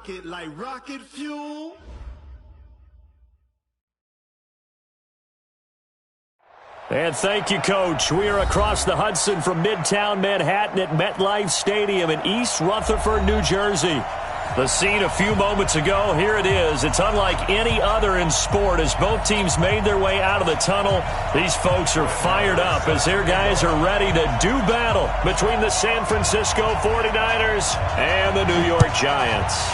rocket like rocket fuel. And thank you, Coach. We are across the Hudson from Midtown Manhattan at MetLife Stadium in East Rutherford, New Jersey. The scene a few moments ago, here it is. It's unlike any other in sport as both teams made their way out of the tunnel. These folks are fired up as their guys are ready to do battle between the San Francisco 49ers and the New York Giants.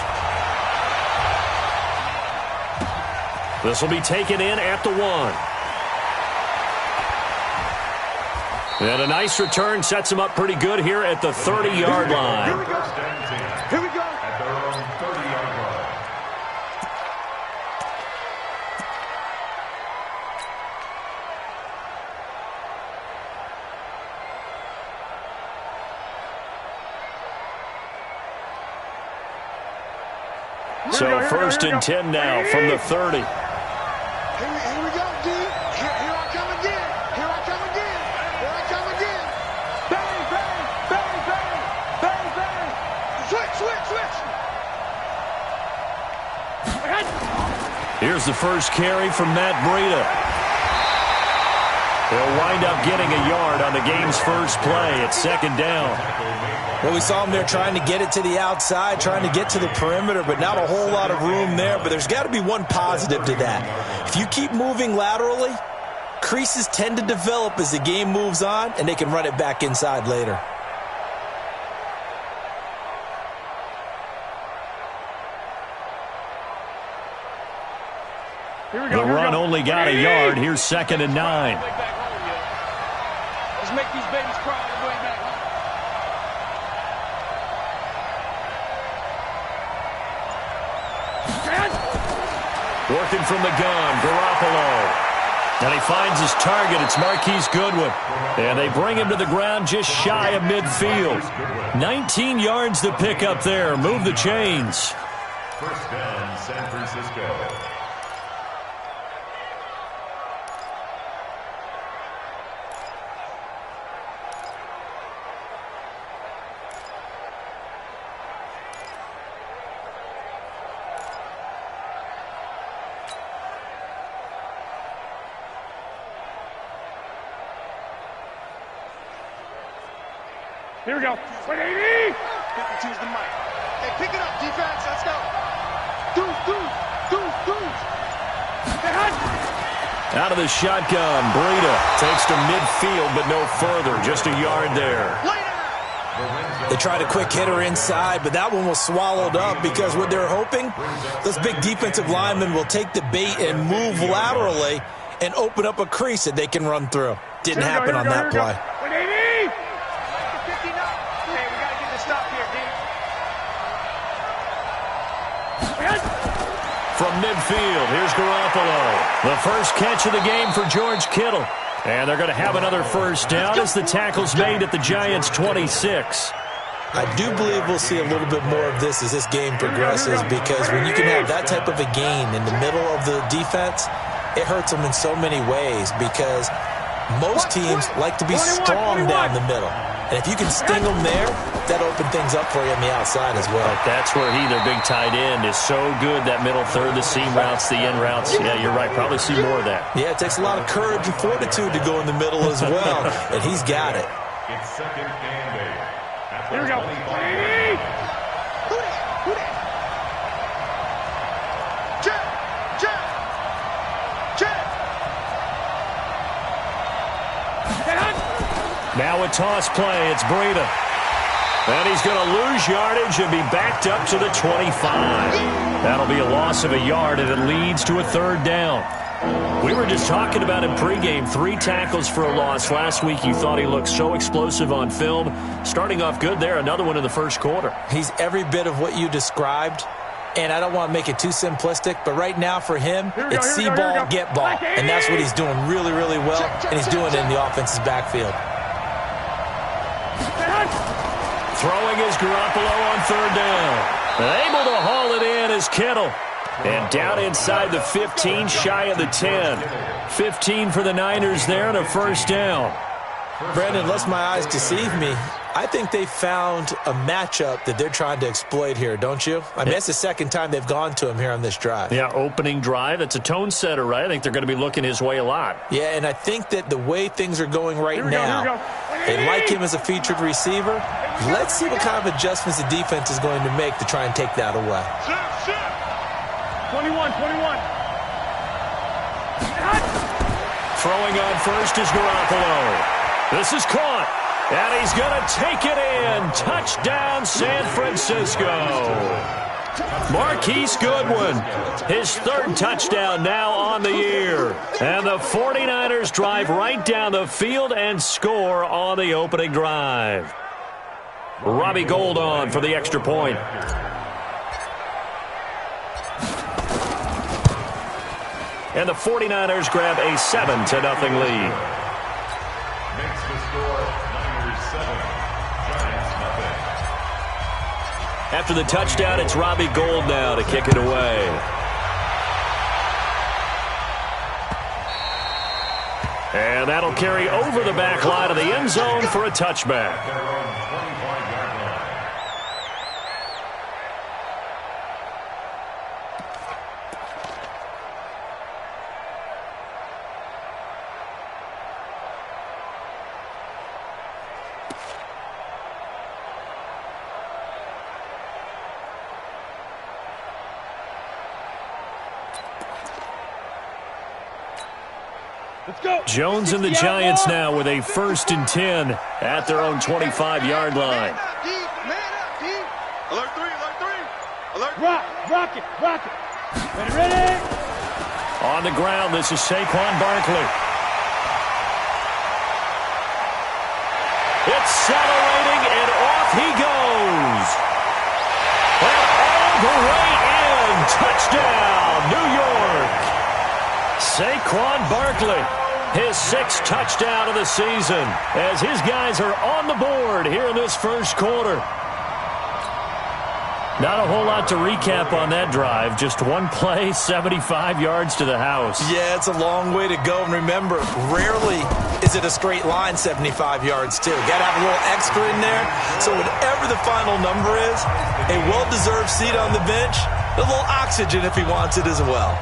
This will be taken in at the 1. And a nice return sets him up pretty good here at the 30-yard line. Here we go. Here we go. At their own 30-yard line. So first and 10 now from the 30. Here we go, D. Here I come again. Here I come again. Here I come again. Bang, bang, bang, bang, bang, bang. Switch, switch, switch. Here's the first carry from Matt Breida. They'll wind up getting a yard on the game's first play. It's second down. Well, we saw him there trying to get it to the outside, trying to get to the perimeter, but not a whole lot of room there. But there's got to be one positive to that. If you keep moving laterally, creases tend to develop as the game moves on, and they can run it back inside later. The run only got a yard. Here's second and 9. Let's make these babies cry on the way back home. Working from the gun, Garoppolo. And he finds his target. It's Marquise Goodwin. And they bring him to the ground just shy of midfield. 19 yards to pick up there. Move the chains. First down, San Francisco. Here we go. 180. 52's the mic. Hey, pick it up, defense. Let's go. Deuce. Out of the shotgun, Breida takes to midfield, but no further. Just a yard there. They tried a quick hitter inside, but that one was swallowed up because what they're hoping, those big defensive linemen will take the bait and move laterally and open up a crease that they can run through. Didn't happen on that play. 180. Hey, we got to get this stop here, D. From midfield, here's Garoppolo. The first catch of the game for George Kittle. And they're going to have another first down as the tackle's made at the Giants' 26. I do believe we'll see a little bit more of this as this game progresses because when you can have that type of a gain in the middle of the defense, it hurts them in so many ways because most teams like to be strong down the middle. And if you can sting them there, that opens things up for you on the outside as well. But that's where their big tight end, is so good, that middle third, the seam routes, the in routes. Yeah, you're right. Probably see more of that. Yeah, it takes a lot of courage and fortitude to go in the middle as well, and he's got it. It's second and 8. Here we go. 180. Who that? Now a toss play. It's Breida. And he's going to lose yardage and be backed up to the 25. That'll be a loss of a yard, and it leads to a third down. We were just talking about him pregame. 3 tackles for a loss. Last week you thought he looked so explosive on film. Starting off good there. Another one in the first quarter. He's every bit of what you described. And I don't want to make it too simplistic, but right now for him, it's see ball, get ball. And that's what he's doing really, really well, and he's doing it in the offense's backfield. Throwing is Garoppolo on third down. Able to haul it in is Kittle. And down inside the 15, shy of the 10. 15 for the Niners there and a first down. Brandon, unless my eyes deceive me, I think they found a matchup that they're trying to exploit here, don't you? I mean, it's the second time they've gone to him here on this drive. Yeah, opening drive. That's a tone setter, right? I think they're going to be looking his way a lot. Yeah, and I think that the way things are going right now, they like him as a featured receiver. Let's see what kind of adjustments the defense is going to make to try and take that away. 21. Throwing on first is Garoppolo. This is caught. And he's going to take it in. Touchdown, San Francisco. Marquise Goodwin, his third touchdown now on the year. And the 49ers drive right down the field and score on the opening drive. Robbie Gould on for the extra point. And the 49ers grab a 7-0 lead. Makes the score 7, Giants nothing. After the touchdown, it's Robbie Gould now to kick it away. And that'll carry over the back line of the end zone for a touchback. Jones and the Giants now with a 1st and 10 at their own 25-yard line. Alert 3. Alert. Rock it. Ready. On the ground, this is Saquon Barkley. Accelerating, and off he goes. And all the way in. Touchdown, New York. Saquon Barkley, his 6th touchdown of the season, as his guys are on the board here in this first quarter. Not a whole lot to recap on that drive. Just one play, 75 yards to the house. Yeah, it's a long way to go. And remember, rarely is it a straight line 75 yards, too. Got to have a little extra in there. So whatever the final number is, a well-deserved seat on the bench, a little oxygen if he wants it as well.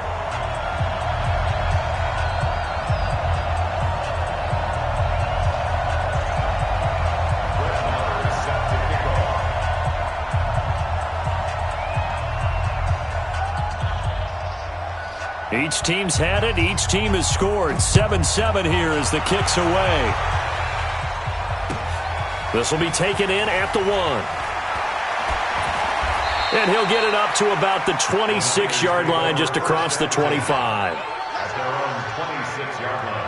Each team's had it. Each team has scored. 7-7 here as the kick's away. This will be taken in at the 1. And he'll get it up to about the 26-yard line, just across the 25. At their own 26-yard line.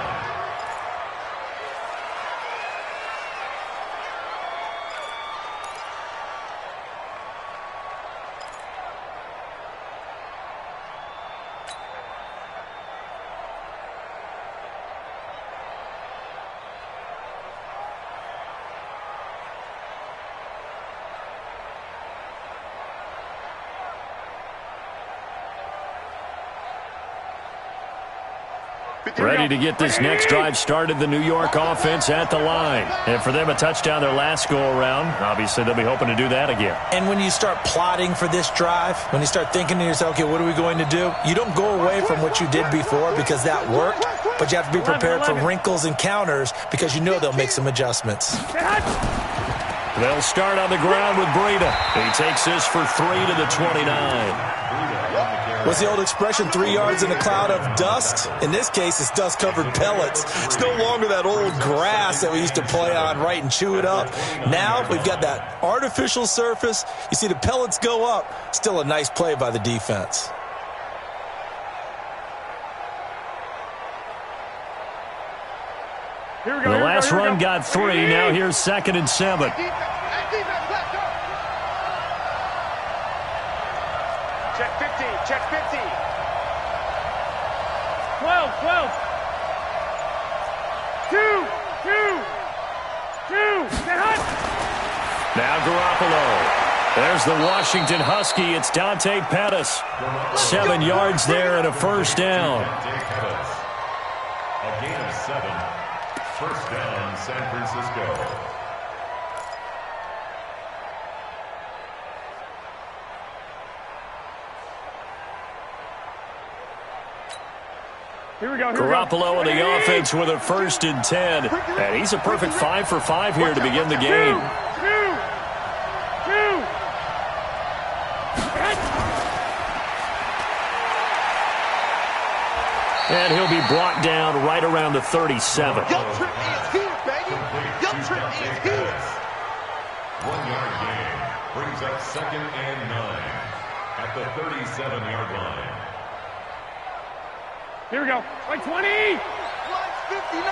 Ready to get this next drive started, the New York offense at the line. And for them, a touchdown their last go-around. Obviously, they'll be hoping to do that again. And when you start plotting for this drive, when you start thinking to yourself, okay, what are we going to do? You don't go away from what you did before because that worked, but you have to be prepared for wrinkles and counters because you know they'll make some adjustments. They'll start on the ground with Breida. He takes this for 3 to the 29. What's the old expression, 3 yards in a cloud of dust? In this case, it's dust-covered pellets. It's no longer that old grass that we used to play on, right, and chew it up. Now we've got that artificial surface. You see the pellets go up. Still a nice play by the defense. The last run got 3. Now here's 2nd and 7. Check 50. Check 50. 12. 2. Now Garoppolo. There's the Washington Husky. It's Dante Pettis. 7 yards there and a first down. A gain of 7. First down, San Francisco. Garoppolo on the offense with a 1st and 10. And he's a perfect 5 for 5 here to begin the game. And he'll be brought down right around the 37. Your trip is here, baby. Your trip is here. 1-yard gain brings up 2nd and 9 at the 37-yard line. Here we go. Like 20. Like 59.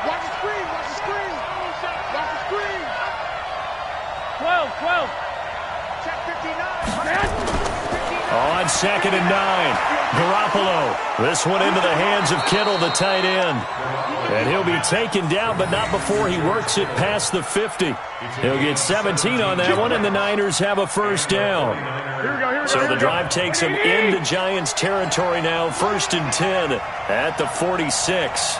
Watch the screen. Watch the screen. Watch the screen. 12. Check 59. On 2nd and 9, Garoppolo. This one into the hands of Kittle, the tight end. And he'll be taken down, but not before he works it past the 50. He'll get 17 on that one, and the Niners have a 1st down. So the drive takes him into Giants territory now, 1st and 10 at the 46.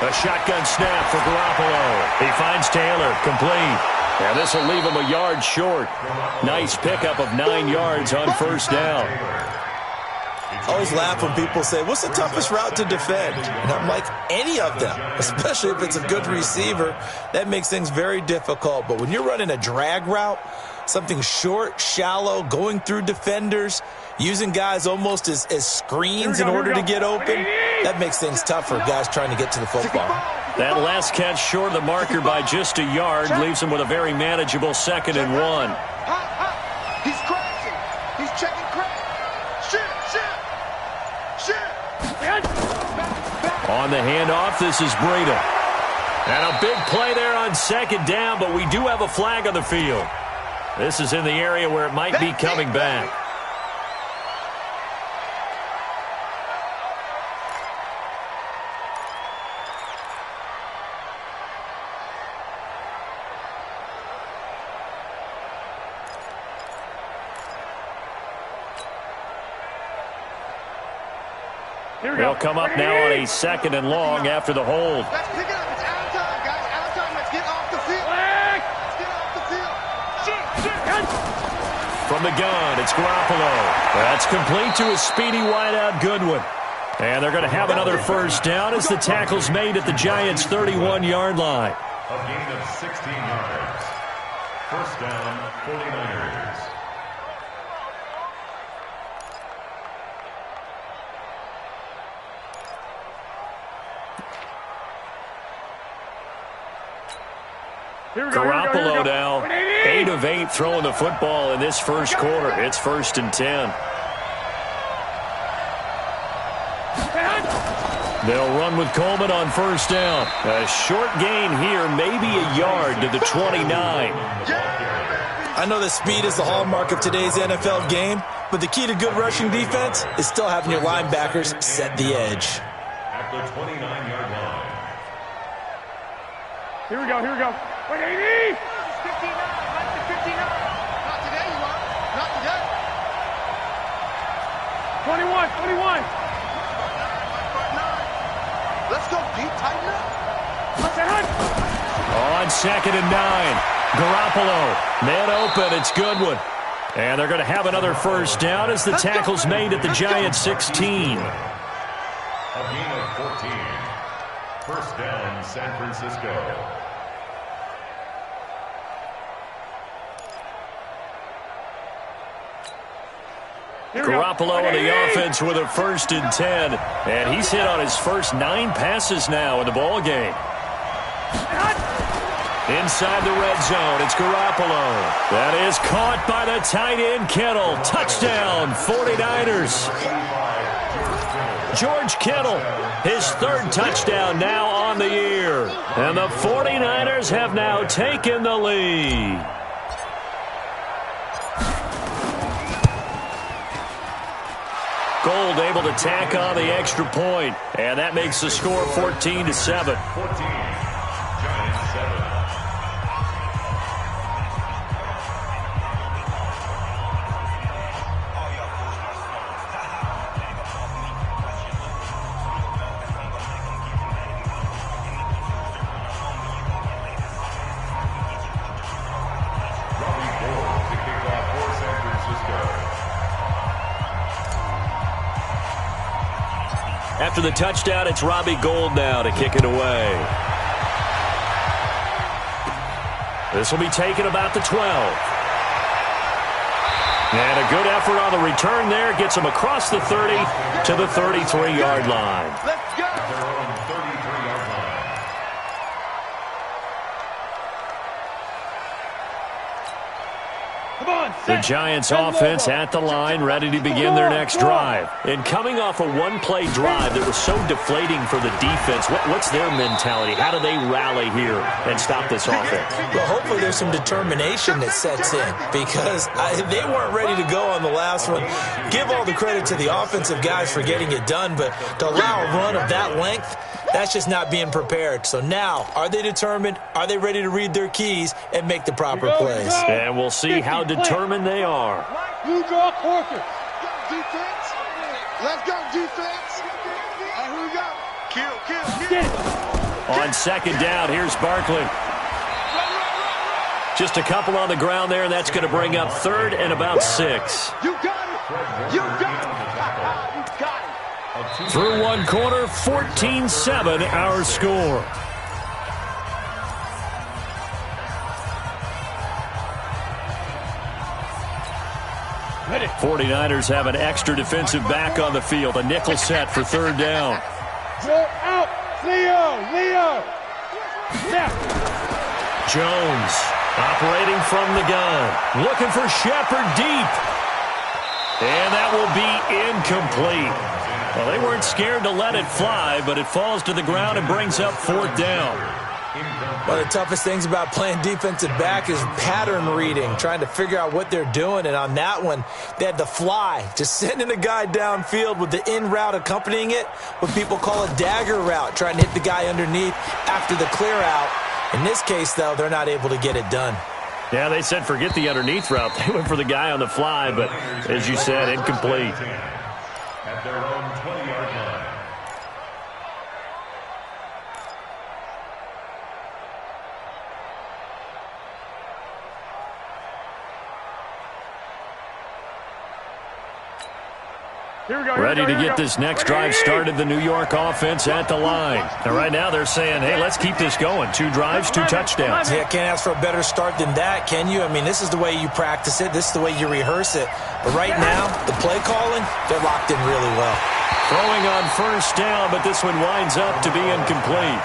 A shotgun snap for Garoppolo. He finds Taylor, complete. And this will leave him a yard short. Nice pickup of 9 yards on 1st down. I always laugh when people say, what's the toughest route to defend? And I'm like, any of them, especially if it's a good receiver. That makes things very difficult. But when you're running a drag route, something short, shallow, going through defenders, using guys almost as screens in order to get open, that makes things tough for guys trying to get to the football. That last catch short of the marker by just a yard leaves him with a very manageable 2nd and 1. He's crashing. He's checking crash. On the handoff, this is Breida. And a big play there on 2nd down, but we do have a flag on the field. This is in the area where it might be coming back. They'll come up now on a 2nd and long after the hold. Let's pick it up. It's out of time, guys. Out of time. Let's get off the field. Let's get off the field. From the gun, it's Garoppolo. That's complete to a speedy wideout Goodwin. And they're going to have another 1st down as the tackle's made at the Giants' 31-yard line. A gain of 16 yards. 1st down, 49ers. Garoppolo now, 8 of 8 throwing the football in this 1st quarter. It's 1st and 10. They'll run with Coleman on 1st down. A short gain here, maybe a yard to the 29. I know that speed is the hallmark of today's NFL game, but the key to good rushing defense is still having your linebackers set the edge. At the 29-yard line. Here we go. 180. 59. Right to 59. Not today, you are. Not today. 21. Let's go, Pete. Tighten up. On 2nd and 9, Garoppolo, man open, it's Goodwin. And they're going to have another 1st down as the tackle's made at the Giants' 16. A gain of 14. 1st down, San Francisco. Garoppolo on the offense with a 1st and 10. And he's hit on his first 9 passes now in the ball game. Inside the red zone, it's Garoppolo. That is caught by the tight end, Kittle. Touchdown, 49ers. George Kittle, his 3rd touchdown now on the year. And the 49ers have now taken the lead. Gold able to tack on the extra point, and that makes the score 14-7. 14. Giants 7. After the touchdown, it's Robbie Gould now to kick it away. This will be taken about the 12. And a good effort on the return there. Gets him across the 30 to the 33-yard line. Let's go. Their own 33-yard line. Come on, The set. Giants Send offense over. at the line, ready to begin their next drive. And coming off a one-play drive that was so deflating for the defense, what's their mentality? How do they rally here and stop this offense? Well, hopefully there's some determination that sets in because they weren't ready to go on the last one. Give all the credit to the offensive guys for getting it done, but to allow a run of that length, that's just not being prepared. So now, are they determined? Are they ready to read their keys and make the proper plays? And we'll see how determined they are. Blue draw quarter. Defense. Let's go, defense. And here we go. Kill. Get it. On second down, here's Barkley. Just a couple on the ground there, and that's going to bring up third and about 6. You got it. You got it. You got it. Through one quarter, 14-7 our score. Ready. 49ers have an extra defensive back on the field. A nickel set for third down. Go out. Leo. Left. Jones operating from the gun. Looking for Shepard deep. And that will be incomplete. Well, they weren't scared to let it fly, but it falls to the ground and brings up fourth down. One of the toughest things about playing defensive back is pattern reading, trying to figure out what they're doing. And on that one, they had to fly, just sending a guy downfield with the in route accompanying it, what people call a dagger route, trying to hit the guy underneath after the clear out. In this case, though, they're not able to get it done. Yeah, they said forget the underneath route. They went for the guy on the fly, but as you said, incomplete. At their own 20-yard line. Here we go. Ready to get this next drive started, the New York offense at the line. And right now they're saying, hey, let's keep this going. 2 drives, 2 touchdowns. Yeah, can't ask for a better start than that, can you? I mean, this is the way you practice it. This is the way you rehearse it. But right now, the play calling, they're locked in really well. Throwing on first down, but this one winds up to be incomplete.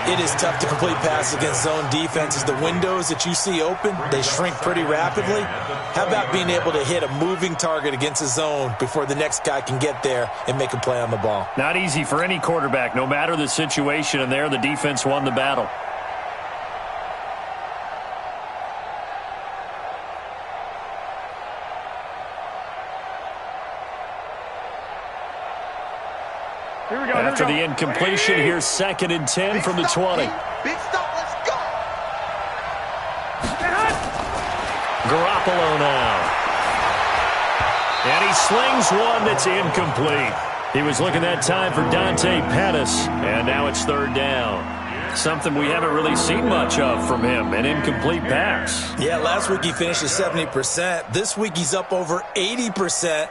It is tough to complete passes against zone defenses. The windows that you see open, they shrink pretty rapidly. How about being able to hit a moving target against a zone before the next guy can get there and make a play on the ball? Not easy for any quarterback, no matter the situation, and there the defense won the battle. Here we go. After the incompletion, here's 2nd and 10 from the 20. Big stop. Let's go. Garoppolo now. And he slings one that's incomplete. He was looking that time for Dante Pettis, and now it's third down. Something we haven't really seen much of from him, an incomplete pass. Yeah, last week he finished at 70%. This week he's up over 80%.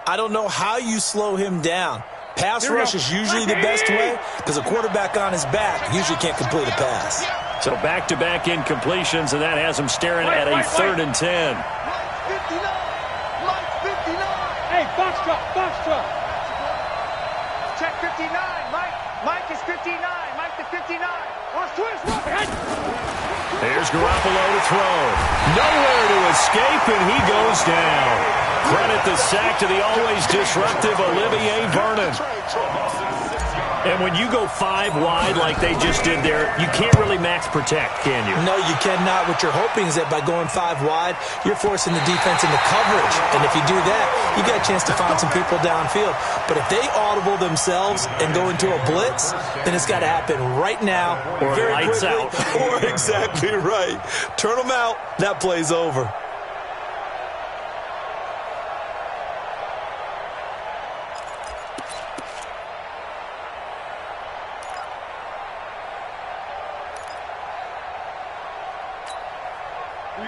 I don't know how you slow him down. Pass rush is usually the best way because a quarterback on his back usually can't complete a pass. So back-to-back incompletions, and that has him staring at a 3rd and 10. Mike 59. Mike 59. Hey, box truck. Check 59. Mike is 59. Mike the 59. Watch twist. There's Garoppolo to throw. Nowhere to escape, and he goes down. Credit the sack to the always disruptive Olivier Vernon. And when you go 5 wide like they just did there, you can't really max protect, can you? No, you cannot. What you're hoping is that by going 5 wide, you're forcing the defense into coverage. And if you do that, you got a chance to find some people downfield. But if they audible themselves and go into a blitz, then it's got to happen right now. Or very lights quickly, out. Or exactly right. Turn them out. That play's over.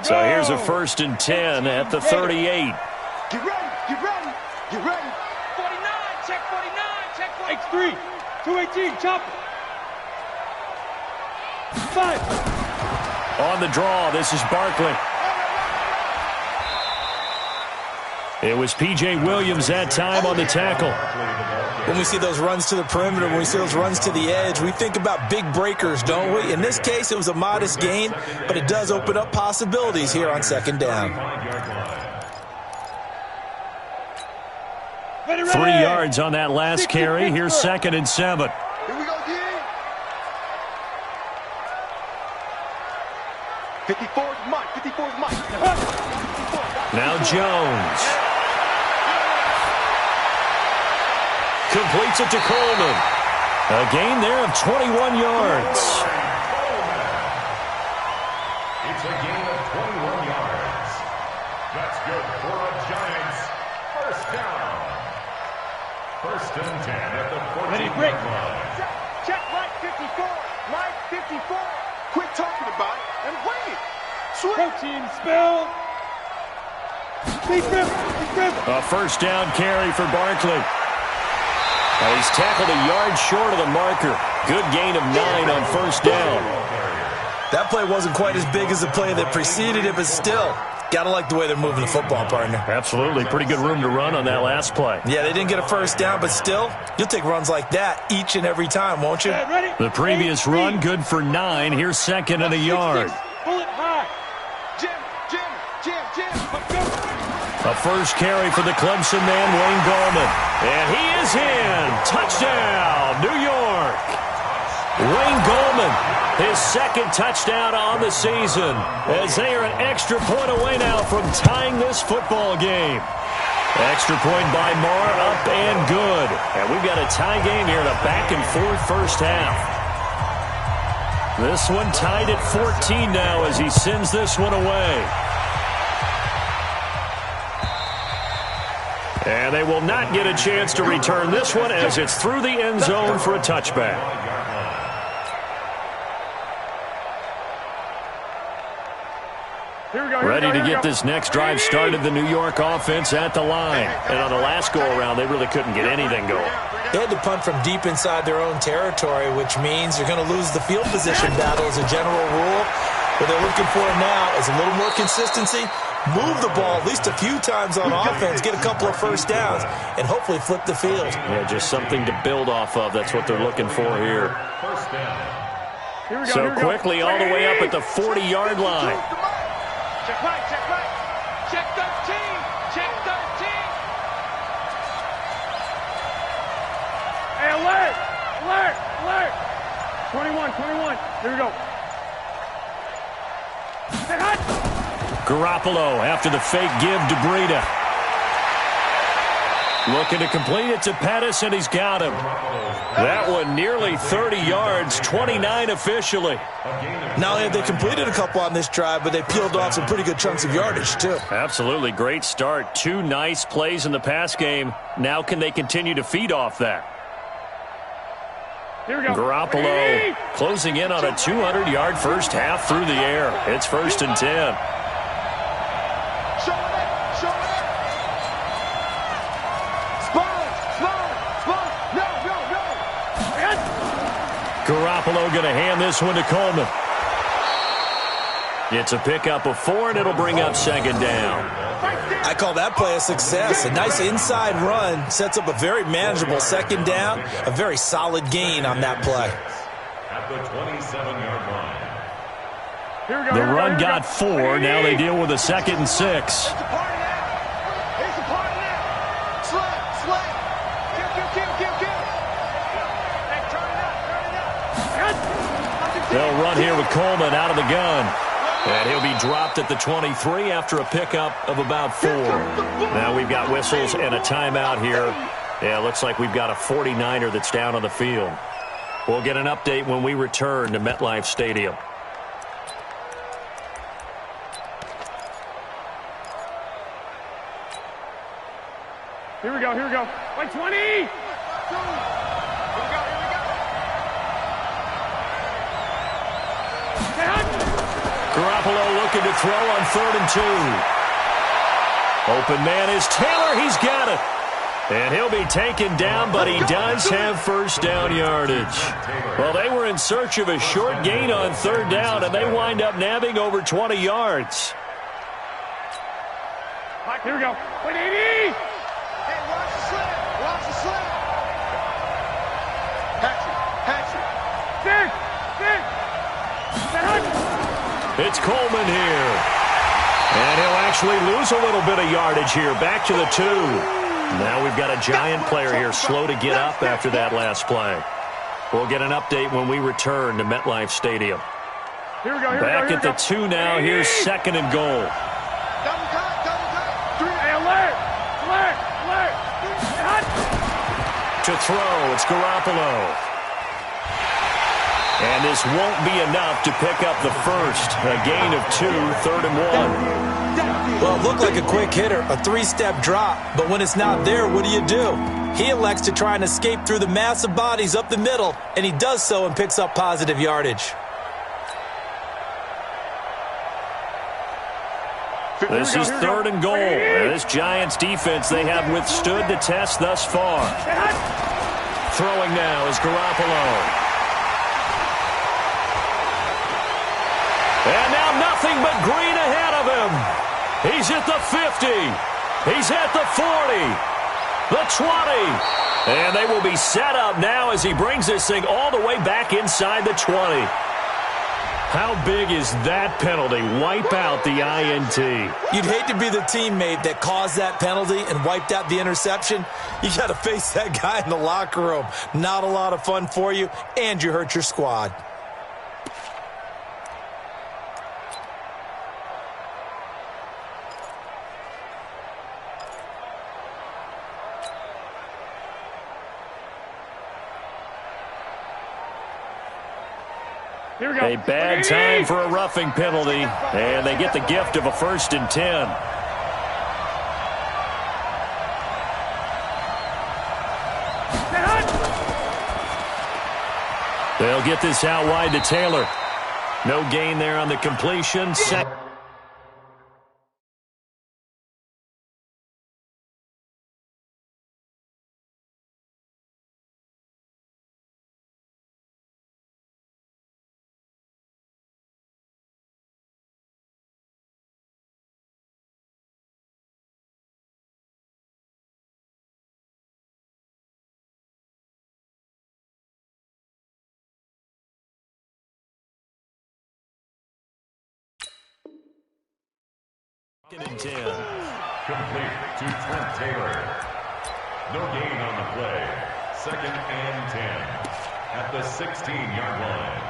So here's a 1st and 10 at the 38. Get ready. 49. Check 49. X3, 218, chop it. 5. On the draw, this is Barkley. It was P.J. Williams that time on the tackle. When we see those runs to the perimeter, when we see those runs to the edge, we think about big breakers, don't we? In this case, it was a modest gain, but it does open up possibilities here on second down. 3 yards on that last carry. Here's 2nd and 7. Here we go, D. 54 is Mike. 54 is Mike. Now Jones. Completes it to Coleman. A gain there of 21 yards. It's a gain of 21 yards. That's good for a Giants first down. 1st and 10 at the 14-yard line. Check Mike 54. Mike 54. Quit talking about it and play it. Switch. Protein spill. A first down carry for Barkley. Well, he's tackled a yard short of the marker. Good gain of 9 on first down. That play wasn't quite as big as the play that preceded it, but still, got to like the way they're moving the football, partner. Absolutely. Pretty good room to run on that last play. Yeah, they didn't get a first down, but still, you'll take runs like that each and every time, won't you? The previous run, good for 9. Here's 2nd and a yard. Pull it high. Jim. A first carry for the Clemson man, Wayne Gallman. And he is in. Touchdown, New York. Wayne Gallman, his 2nd touchdown on the season, as they are an extra point away now from tying this football game. Extra point by Marr, up and good. And we've got a tie game here in a back-and-forth first half. This one tied at 14 now as he sends this one away. And they will not get a chance to return this one as it's through the end zone for a touchback. Ready to get this next drive started, the New York offense at the line. And on the last go-around, they really couldn't get anything going. They had to punt from deep inside their own territory, which means you're going to lose the field position battle as a general rule. What they're looking for now is a little more consistency, move the ball at least a few times on offense, get a couple of first downs, and hopefully flip the field. Yeah, just something to build off of. That's what they're looking for here. First down. So quickly all the way up at the 40-yard line. Check right. Check 13. Check 13. Hey, alert. 21. Here we go. Garoppolo after the fake give to Breida. Looking to complete it to Pettis, and he's got him. That one nearly 30 yards, 29 officially. Not only have they completed a couple on this drive, but they peeled off some pretty good chunks of yardage, too. Absolutely. Great start. 2 nice plays in the pass game. Now can they continue to feed off that? Here we go. Garoppolo closing in on a 200-yard first half through the air. It's 1st and 10. Show it. Garoppolo going to hand this one to Coleman. It's a pickup of 4, and it'll bring up 2nd down. I call that play a success. A nice inside run sets up a very manageable 2nd down, a very solid gain on that play. At the 27-yard line. The run got 4. Now they deal with a 2nd and 6. They'll run here with Coleman out of the gun. And he'll be dropped at the 23 after a pickup of about 4. Now we've got whistles and a timeout here. Yeah, looks like we've got a 49er that's down on the field. We'll get an update when we return to MetLife Stadium. Here we go. Like 20. Garoppolo looking to throw on 3rd and 2. Open man is Taylor. He's got it. And he'll be taken down, but he does have first down yardage. Well, they were in search of a short gain on third down, and they wind up nabbing over 20 yards. Here we go. 180. Hey, watch the slip. Watch the slip. Hatch it. Stick. It's Coleman here. And he'll actually lose a little bit of yardage here. Back to the 2. Now we've got a Giant player here slow to get up after that last play. We'll get an update when we return to MetLife Stadium. Here we go. Back at the 2 now. Here's second and goal. Double cut. Hey, alert. To throw, it's Garoppolo. And this won't be enough to pick up the first. A gain of 2, 3rd and 1. Well, it looked like a quick hitter, a 3-step drop. But when it's not there, what do? He elects to try and escape through the massive bodies up the middle, and he does so and picks up positive yardage. This is 3rd and goal. This Giants defense, they have withstood the test thus far. Throwing now is Garoppolo. And now nothing but green ahead of him. He's at the 50. He's at the 40. The 20. And they will be set up now as he brings this thing all the way back inside the 20. How big is that penalty? Wipe out the INT. You'd hate to be the teammate that caused that penalty and wiped out the interception. You got to face that guy in the locker room. Not a lot of fun for you, and you hurt your squad. A bad time for a roughing penalty, and they get the gift of a 1st and 10. They'll get this out wide to Taylor. No gain there on the completion. And 10. Complete to Trent Taylor. No gain on the play. 2nd and 10 at the 16-yard line.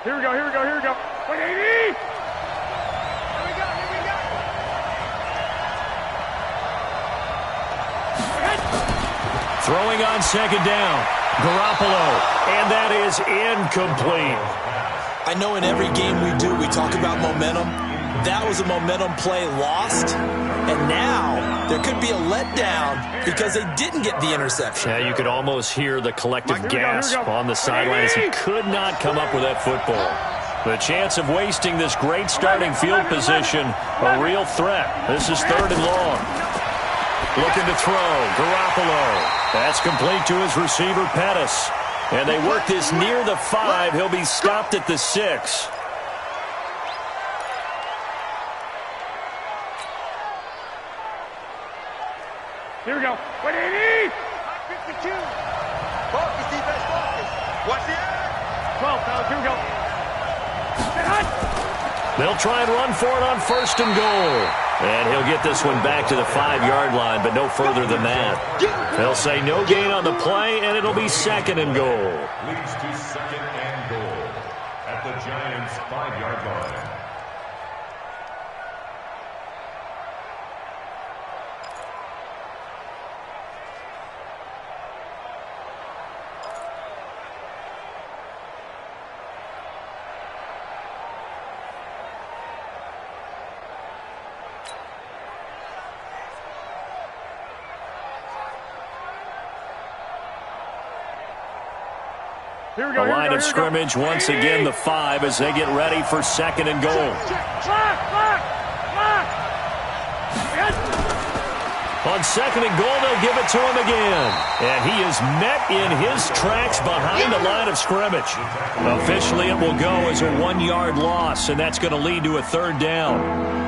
Here we go. 180. Throwing on 2nd down. Garoppolo. And that is incomplete. I know in every game we do, we talk about momentum. That was a momentum play lost. And now there could be a letdown because they didn't get the interception. Yeah, you could almost hear the collective gasp on the sideline as he could not come up with that football. The chance of wasting this great starting field position, a real threat. This is 3rd and long. Looking to throw, Garoppolo. That's complete to his receiver, Pettis. And they work this near the 5. He'll be stopped at the 6. Here we go. 180. 52. Focus, defense, focus. Watch the air. 12, fellas. Here we go. They'll try and run for it on 1st and goal. And he'll get this one back to the 5-yard line, but no further than that. They'll say no gain on the play, and it'll be 2nd and goal. Leads to 2nd and goal at the Giants' 5-yard line. The line of scrimmage once again the 5 as they get ready for 2nd and goal. On 2nd and goal, they'll give it to him again. And he is met in his tracks behind the line of scrimmage. Officially, it will go as a 1-yard loss, and that's going to lead to a 3rd down.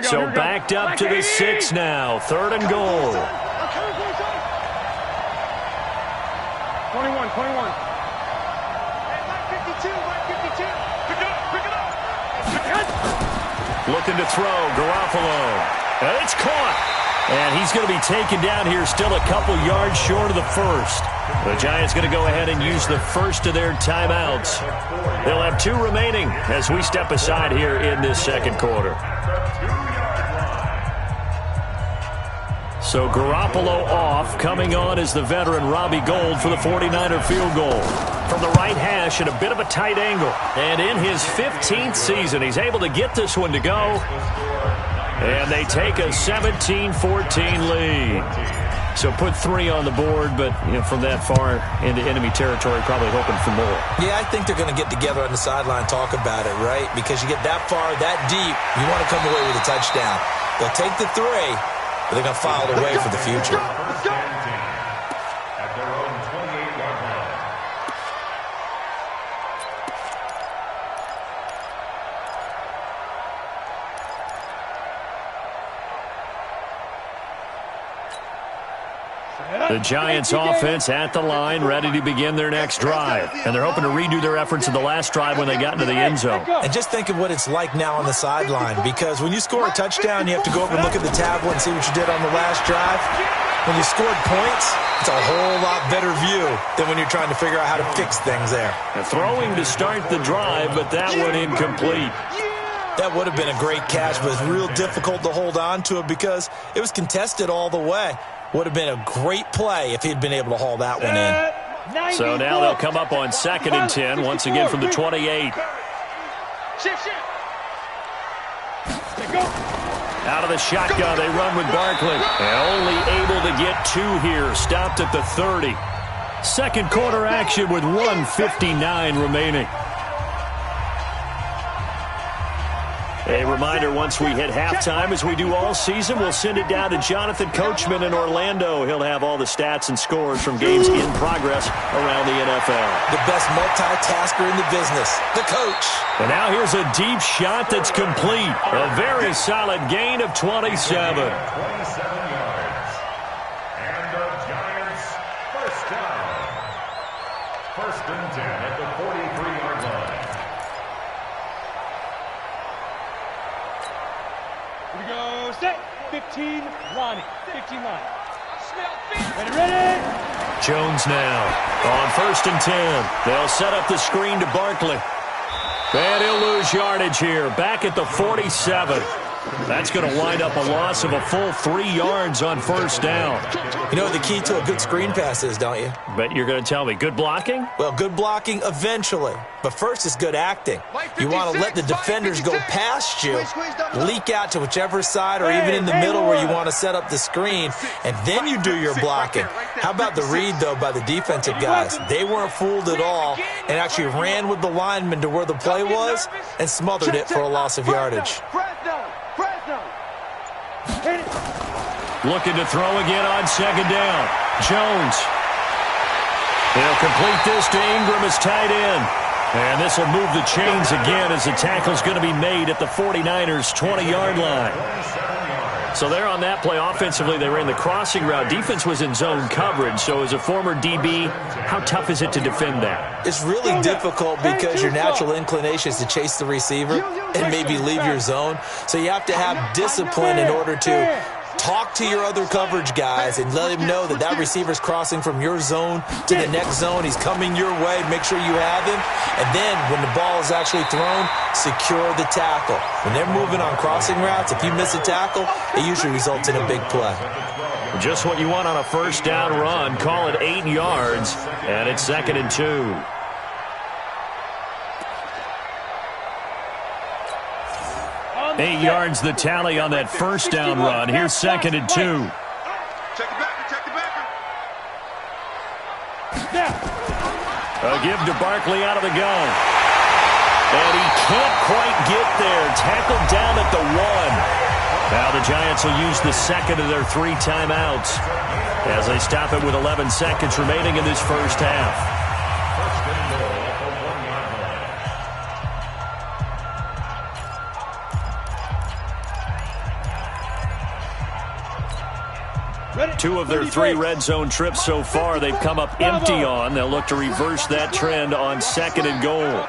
So backed up to the 6 now. 3rd and goal. 21. 52. Pick it up. Looking to throw. Garoppolo. And it's caught. And he's going to be taken down here still a couple yards short of the 1st. The Giants going to go ahead and use the first of their timeouts. They'll have 2 remaining as we step aside here in this 2nd quarter. So Garoppolo off. Coming on is the veteran Robbie Gould for the 49er field goal. From the right hash at a bit of a tight angle. And in his 15th season, he's able to get this one to go. And they take a 17-14 lead. So put 3 on the board, but from that far into enemy territory, probably hoping for more. Yeah, I think they're going to get together on the sideline, talk about it, right? Because you get that far, that deep, you want to come away with a touchdown. They'll take the 3, but they're going to file it away for the future. At their own 28-yard line. The Giants offense at the line, ready to begin their next drive. And they're hoping to redo their efforts in the last drive when they got into the end zone. And just think of what it's like now on the sideline, because when you score a touchdown, you have to go over and look at the tablet and see what you did on the last drive. When you scored points, it's a whole lot better view than when you're trying to figure out how to fix things there. And throwing to start the drive, but that one incomplete. That would have been a great catch, but it's real difficult to hold on to it because it was contested all the way. Would have been a great play if he'd been able to haul that one in. So now they'll come up on 2nd and 10, once again from the 28. Out of the shotgun, they run with Barkley. And only able to get 2 here, stopped at the 30. 2nd quarter action with 1:59 remaining. A reminder, once we hit halftime, as we do all season, we'll send it down to Jonathan Coachman in Orlando. He'll have all the stats and scores from games in progress around the NFL. The best multitasker in the business, the coach. And now here's a deep shot that's complete. A very solid gain of 27. 27 yards. And the Giants first down. 1st and 10 at the 43-yard line. Here we go, set, 15 line. 15 line. Ready. Jones now on 1st and 10. They'll set up the screen to Barkley. And he'll lose yardage here, back at the 47. That's going to wind up a loss of a full 3 yards on 1st down. You know what the key to a good screen pass is, don't you? Bet you're going to tell me. Good blocking? Well, good blocking eventually. But first is good acting. You want to let the defenders go past you, leak out to whichever side or even in the middle where you want to set up the screen, and then you do your blocking. How about the read, though, by the defensive guys? They weren't fooled at all and actually ran with the lineman to where the play was and smothered it for a loss of yardage. Looking to throw again on 2nd down. Jones. He'll complete this to Ingram as tight end. And this will move the chains again as the tackle's going to be made at the 49ers' 20-yard line. So there on that play, offensively, they ran the crossing route. Defense was in zone coverage. So as a former DB, how tough is it to defend that? It's really difficult because your natural inclination is to chase the receiver and maybe leave your zone. So you have to have discipline in order to talk to your other coverage guys and let him know that that receiver's crossing from your zone to the next zone. He's coming your way. Make sure you have him. And then when the ball is actually thrown, secure the tackle. When they're moving on crossing routes, if you miss a tackle, it usually results in a big play. Just what you want on a 1st down run. Call it 8 yards, and it's 2nd and 2. 8 yards the tally on that first down run. Here's 2nd and 2. Check the backer, check the backer. A give to Barkley out of the gun. And he can't quite get there. Tackled down at the 1. Now the Giants will use the second of their 3 timeouts as they stop it with 11 seconds remaining in this first half. Two of their 3 red zone trips so far, they've come up empty on. They'll look to reverse that trend on 2nd and goal.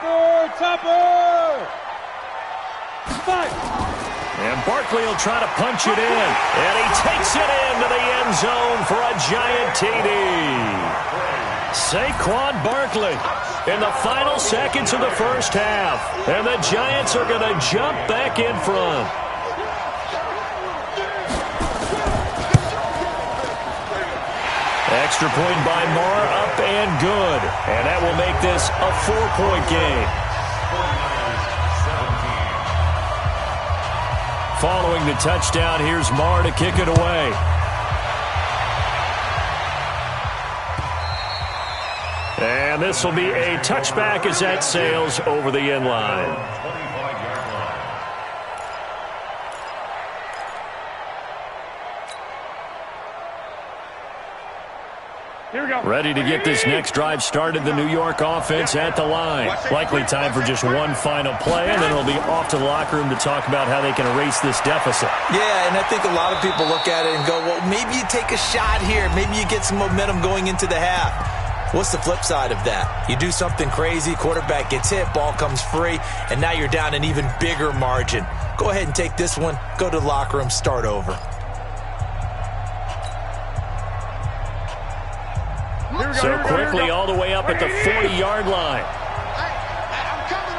And Barkley will try to punch it in. And he takes it into the end zone for a giant TD. Saquon Barkley in the final seconds of the first half. And the Giants are going to jump back in front. Extra point by Marr, up and good. And that will make this a 4-point game. Following the touchdown, here's Marr to kick it away. And this will be a touchback as that sails over the end line. Ready to get this next drive started, the New York offense at the line. Likely time for just one final play, and then it'll be off to the locker room to talk about how they can erase this deficit. Yeah, and I think a lot of people look at it and go, well, maybe you take a shot here. Maybe you get some momentum going into the half. What's the flip side of that? You do something crazy, quarterback gets hit, ball comes free, and now you're down an even bigger margin. Go ahead and take this one, go to the locker room, start over. So quickly all the way up at the 40-yard line. I'm coming.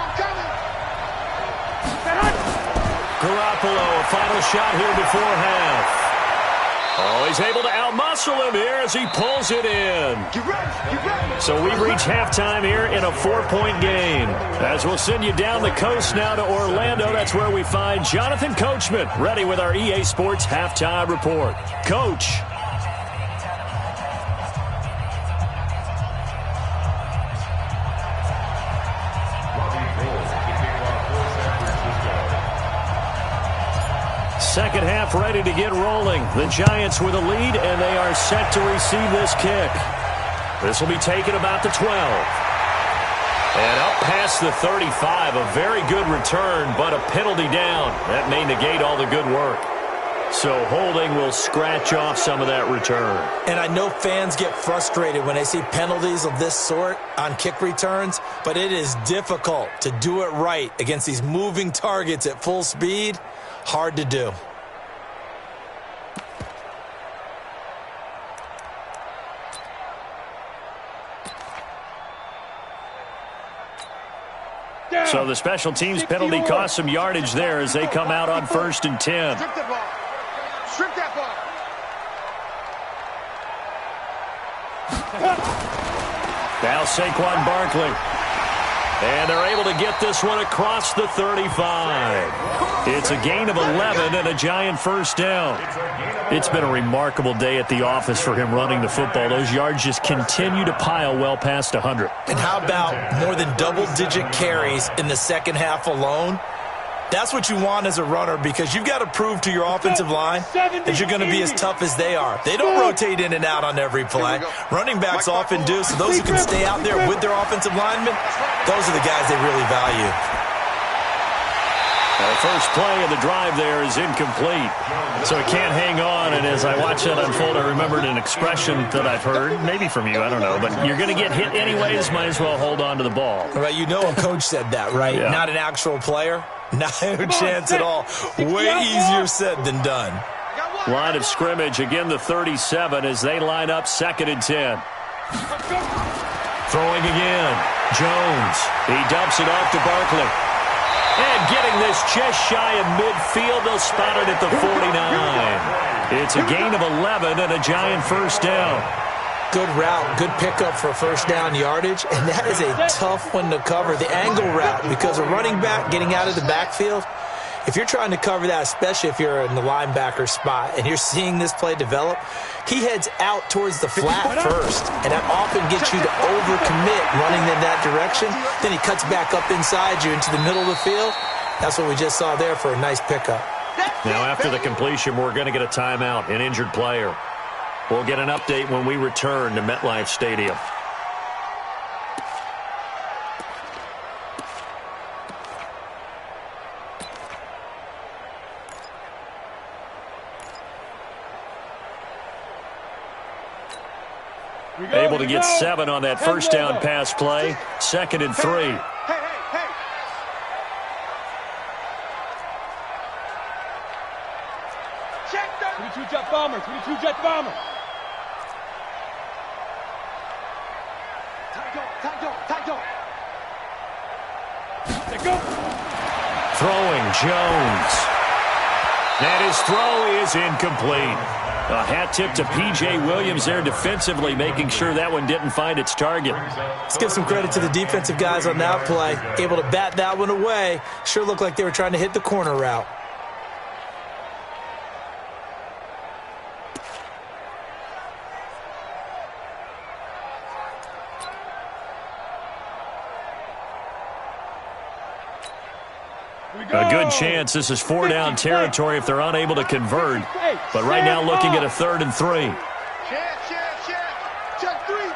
Garoppolo, a final shot here before half. Oh, he's able to outmuscle him here as he pulls it in. So we reach halftime here in a 4-point game. As we'll send you down the coast now to Orlando, that's where we find Jonathan Coachman, ready with our EA Sports Halftime Report. Coach. Second half ready to get rolling. The Giants with a lead, and they are set to receive this kick. This will be taken about the 12. And up past the 35, a very good return, but a penalty down. That may negate all the good work. So holding will scratch off some of that return. And I know fans get frustrated when they see penalties of this sort on kick returns, but it is difficult to do it right against these moving targets at full speed. Hard to do. So the special teams penalty cost some yardage there as they come out on 1st and 10. Strip that ball. Strip that ball. Now Saquon Barkley. And they're able to get this one across the 35. It's a gain of 11 and a Giant first down. It's been a remarkable day at the office for him running the football. Those yards just continue to pile well past 100. And how about more than double-digit carries in the second half alone? That's what you want as a runner, because you've got to prove to your offensive line that you're going to be as tough as they are. They don't rotate in and out on every play. Running backs often do, so those who can stay out there with their offensive linemen, those are the guys they really value. The first play of the drive there is incomplete, so it can't hang on. And as I watch that unfold, I remembered an expression that I've heard, maybe from you, I don't know, but you're going to get hit anyways, might as well hold on to the ball. Right, you know a coach said that, right? Yeah. Not an actual player. Not a chance at all. Way easier said than done. Line of scrimmage, again the 37 as they line up 2nd and 10. Throwing again. Jones. He dumps it off to Barkley. And getting this just shy of midfield, they'll spot it at the 49. It's a gain of 11 and a Giant first down. Good route, good pickup for first down yardage, and that is a tough one to cover, the angle route, because a running back getting out of the backfield, If you're trying to cover that, especially if you're in the linebacker spot and you're seeing this play develop, he heads out towards the flat first, and that often gets you to overcommit running in that direction. Then he cuts back up inside you into the middle of the field. That's what we just saw there for a nice pickup. Now, after the completion, we're going to get a timeout, an injured player. We'll get an update when we return to MetLife Stadium. Able to get 7 on that first down pass play. 2nd and 3. Hey. 22 jet bomber, 22 jet bomber. Tight dog. Let go. Throwing Jones. And his throw is incomplete. A hat tip to P.J. Williams there defensively, making sure that one didn't find its target. Let's give some credit to the defensive guys on that play. Able to bat that one away. Sure looked like they were trying to hit the corner route. A good chance this is 4-down territory if they're unable to convert. But right now looking at a 3rd and 3. Check three.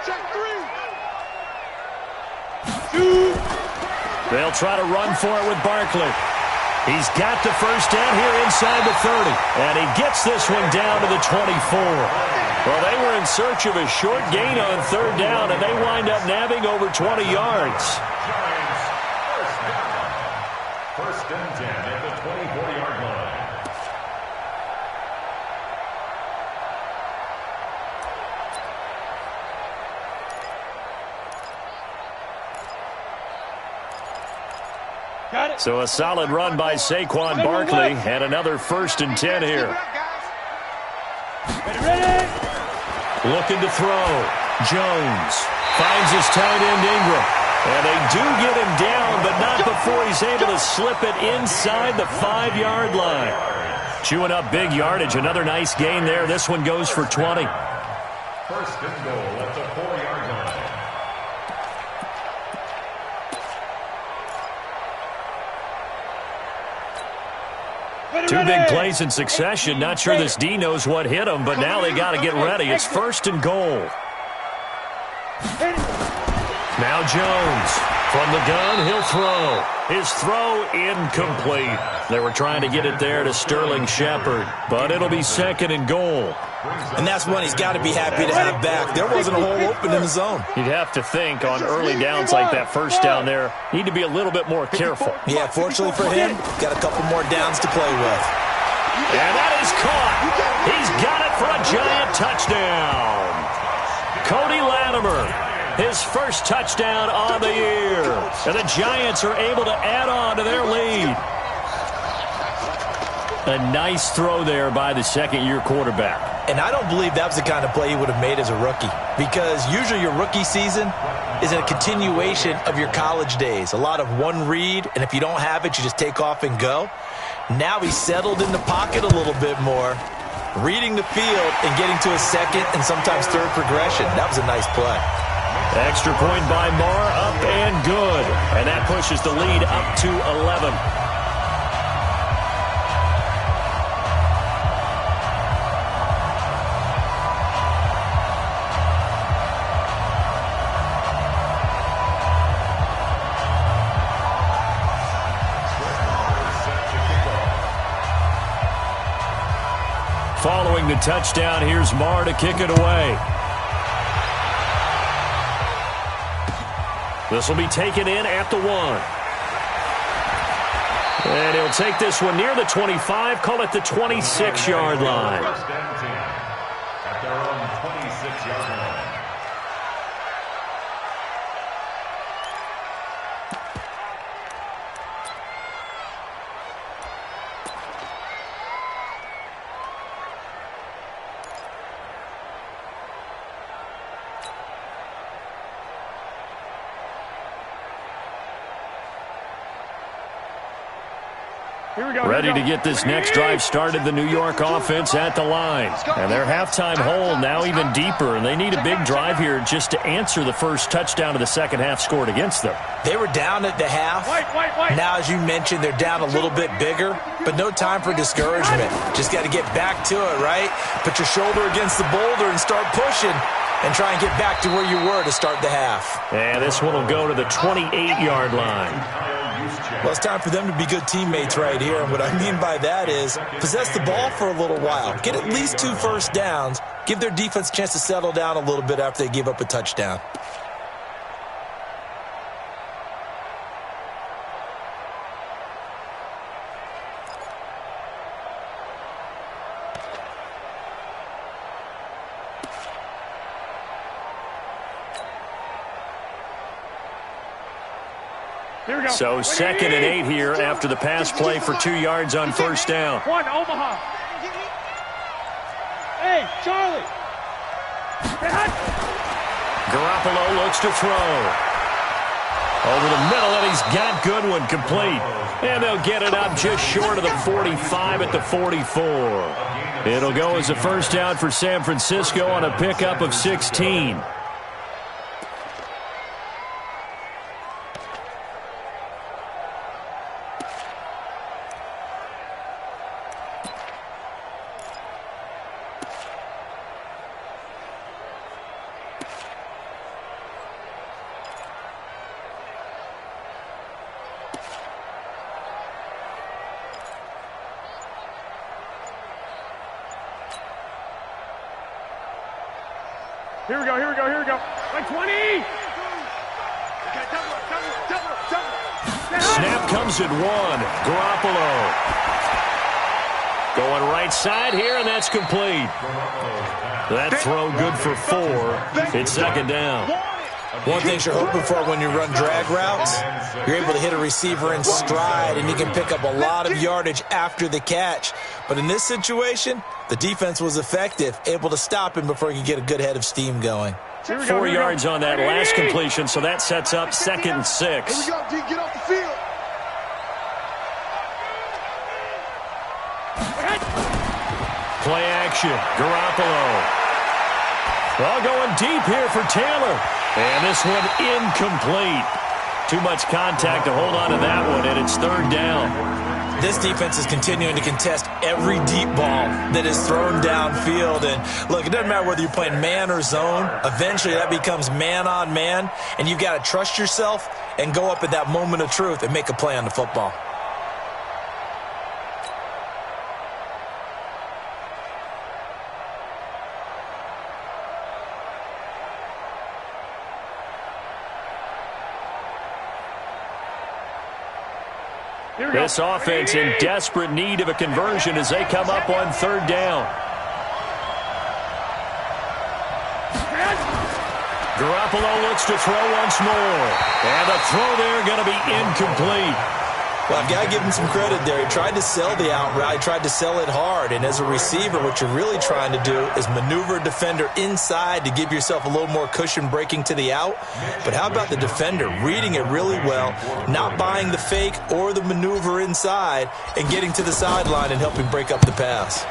They'll try to run for it with Barkley. He's got the first down here inside the 30. And he gets this one down to the 24. Well, they were in search of a short gain on 3rd down, and they wind up nabbing over 20 yards. First and 10 at the 24-yard line. Got it. So a solid run by Saquon Barkley and another 1st and 10 here. Ready. Looking to throw. Jones finds his tight end Ingram. And they do get him down, but not before he's able to slip it inside the 5-yard line. Chewing up big yardage. Another nice gain there. This one goes for 20. 1st and goal at the 4-yard line. Two big plays in succession. Not sure this D knows what hit him, but now they got to get ready. It's 1st and goal. Now Jones, from the gun, he'll throw. His throw incomplete. They were trying to get it there to Sterling Shepard, but it'll be 2nd and goal. And that's one he's got to be happy to have back. There wasn't a hole open in the zone. You'd have to think on early downs like that first down there, need to be a little bit more careful. Yeah, fortunately for him, got a couple more downs to play with. And that is caught. He's got it for a giant touchdown. Cody Latimer. His first touchdown on the year. And the Giants are able to add on to their lead. A nice throw there by the 2nd-year quarterback. And I don't believe that was the kind of play he would have made as a rookie. Because usually your rookie season is a continuation of your college days. A lot of one read, and if you don't have it, you just take off and go. Now he's settled in the pocket a little bit more, reading the field and getting to a 2nd and sometimes 3rd progression. That was a nice play. Extra point by Marr, up and good. And that pushes the lead up to 11. Following the touchdown, here's Marr to kick it away. This will be taken in at the 1. And he'll take this one near the 25, call it the 26-yard line. First and 10 at their own 26-yard line. Ready to get this next drive started, the New York offense at the line. And their halftime hole now even deeper, and they need a big drive here just to answer the first touchdown of the second half scored against them. They were down at the half. Now, as you mentioned, they're down a little bit bigger, but no time for discouragement. Just got to get back to it, right? Put your shoulder against the boulder and start pushing and try and get back to where you were to start the half. And this one will go to the 28-yard line. Well, it's time for them to be good teammates right here. And what I mean by that is possess the ball for a little while. Get at least 2 first downs. Give their defense a chance to settle down a little bit after they give up a touchdown. So 2nd and 8 here after the pass play for 2 yards on first down. One, Omaha. Hey, Charlie. Garoppolo looks to throw. Over the middle, and he's got Goodwin complete. And they'll get it up just short of the 45 at the 44. It'll go as a first down for San Francisco on a pickup of 16. Here we go. Like 20! Snap comes at 1. Garoppolo. Going right side here, and that's complete. That throw good for 4. It's second down. One thing you're hoping for when you run drag routes, you're able to hit a receiver in stride, and he can pick up a lot of yardage after the catch. But in this situation, the defense was effective, able to stop him before he could get a good head of steam going. 4 yards on that last completion, so that sets up 2nd and 6. Here we go, D. Get off the field. Play action. Garoppolo. All going deep here for Taylor. And this one incomplete. Too much contact to hold on to that one, and it's 3rd down. This defense is continuing to contest every deep ball that is thrown downfield. And look, it doesn't matter whether you're playing man or zone. Eventually, that becomes man on man, and you've got to trust yourself and go up at that moment of truth and make a play on the football. This offense in desperate need of a conversion as they come up on 3rd down. Garoppolo looks to throw once more. And the throw there going to be incomplete. Well, I've got to give him some credit there. He tried to sell the out route. He tried to sell it hard. And as a receiver, what you're really trying to do is maneuver a defender inside to give yourself a little more cushion breaking to the out. But how about the defender reading it really well, not buying the fake or the maneuver inside, and getting to the sideline and helping break up the pass.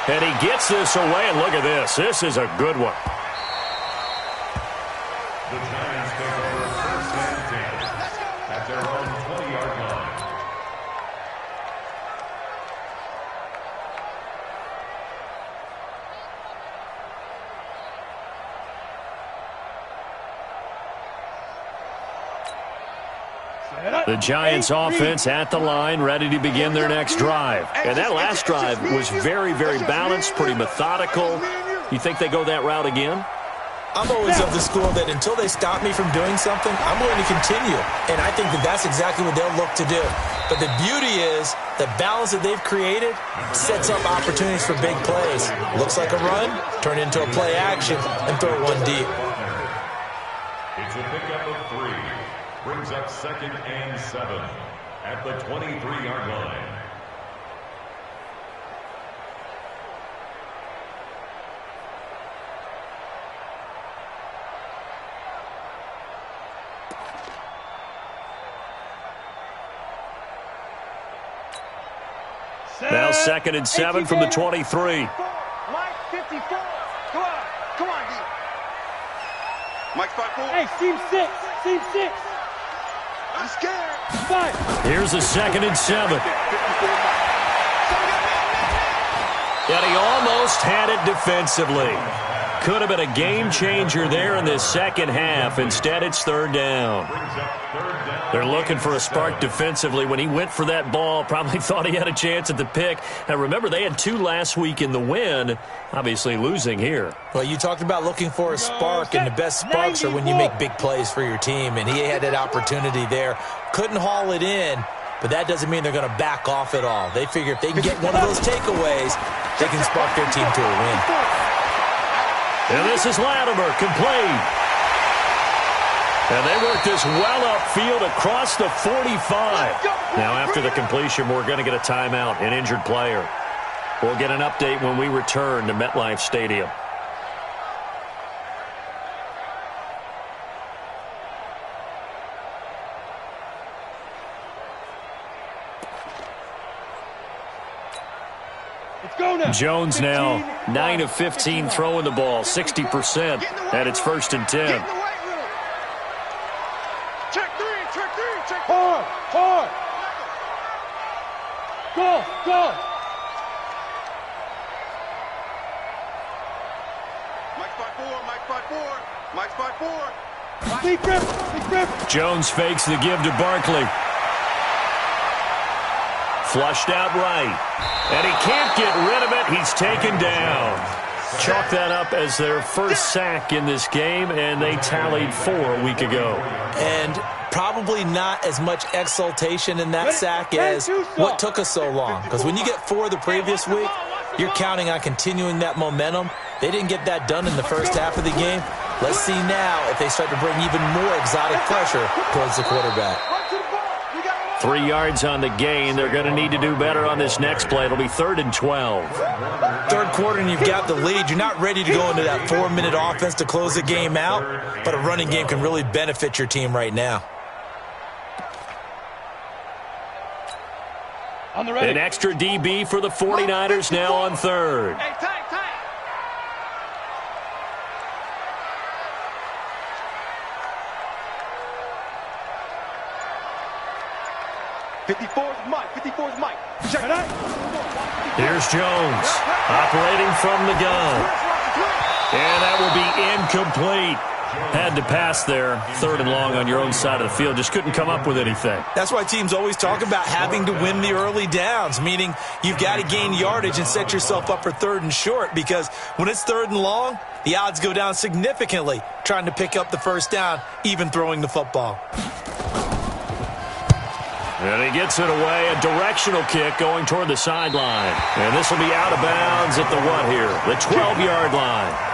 And he gets this away, and look at this. This is a good one. The Giants take over 1st and 10 at their own 20-yard line. The Giants offense at the line, ready to begin their next drive. And that last drive was very, very balanced, pretty methodical. You think they go that route again? I'm always of the school that until they stop me from doing something, I'm going to continue. And I think that that's exactly what they'll look to do. But the beauty is the balance that they've created sets up opportunities for big plays. Looks like a run, turn into a play action, and throw one deep. It's a pickup of 3. Brings up 2nd and 7 at the 23-yard line. 2nd and 7 from the 23. Mike, 54. Come on, D. Mike 5-4. Hey, seam 6. Seam 6. I'm scared. 5. Here's a 2nd and 7. And he almost had it defensively. Could have been a game changer there in this second half. Instead, it's 3rd down. They're looking for a spark defensively. When he went for that ball, probably thought he had a chance at the pick. Now, remember, they had 2 last week in the win, obviously losing here. Well, you talked about looking for a spark, and the best sparks are when you make big plays for your team, and he had that opportunity there. Couldn't haul it in, but that doesn't mean they're going to back off at all. They figure if they can get one of those takeaways, they can spark their team to a win. And this is Latimer, complete. And they work this well upfield across the 45. Now, after the completion, we're going to get a timeout, an injured player. We'll get an update when we return to MetLife Stadium. Jones now 9 of 15 throwing the ball, 60%, and it's 1st and 10. Check 3, check 3, check 4. Hard. Go. Mike 5-4, Mike 5-4, Mike 5-4. Big grip. Jones fakes the give to Barkley. Flushed out right. And he can't get rid of it. He's taken down. Chalk that up as their first sack in this game, and they tallied 4 a week ago. And probably not as much exultation in that sack as what took us so long. Because when you get 4 the previous week, you're counting on continuing that momentum. They didn't get that done in the first half of the game. Let's see now if they start to bring even more exotic pressure towards the quarterback. 3 yards on the gain. They're going to need to do better on this next play. It'll be 3rd and 12. 3rd quarter and you've got the lead. You're not ready to go into that 4-minute offense to close the game out, but a running game can really benefit your team right now. An extra DB for the 49ers now on 3rd. Hey, tight. 54's Mike. Check it out. Here's Jones operating from the gun. And that will be incomplete. Had to pass there. 3rd and long on your own side of the field. Just couldn't come up with anything. That's why teams always talk about having to win the early downs, meaning you've got to gain yardage and set yourself up for 3rd and short, because when it's 3rd and long, the odds go down significantly trying to pick up the first down, even throwing the football. And he gets it away, a directional kick going toward the sideline. And this will be out of bounds at the what here? The 12-yard line.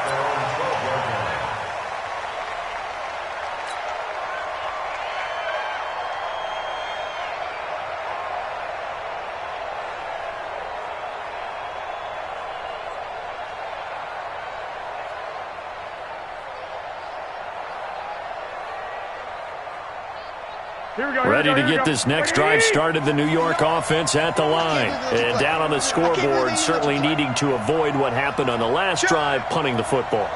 Ready to get this next drive started, the New York offense at the line. And down on the scoreboard, certainly needing to avoid what happened on the last drive, punting the football.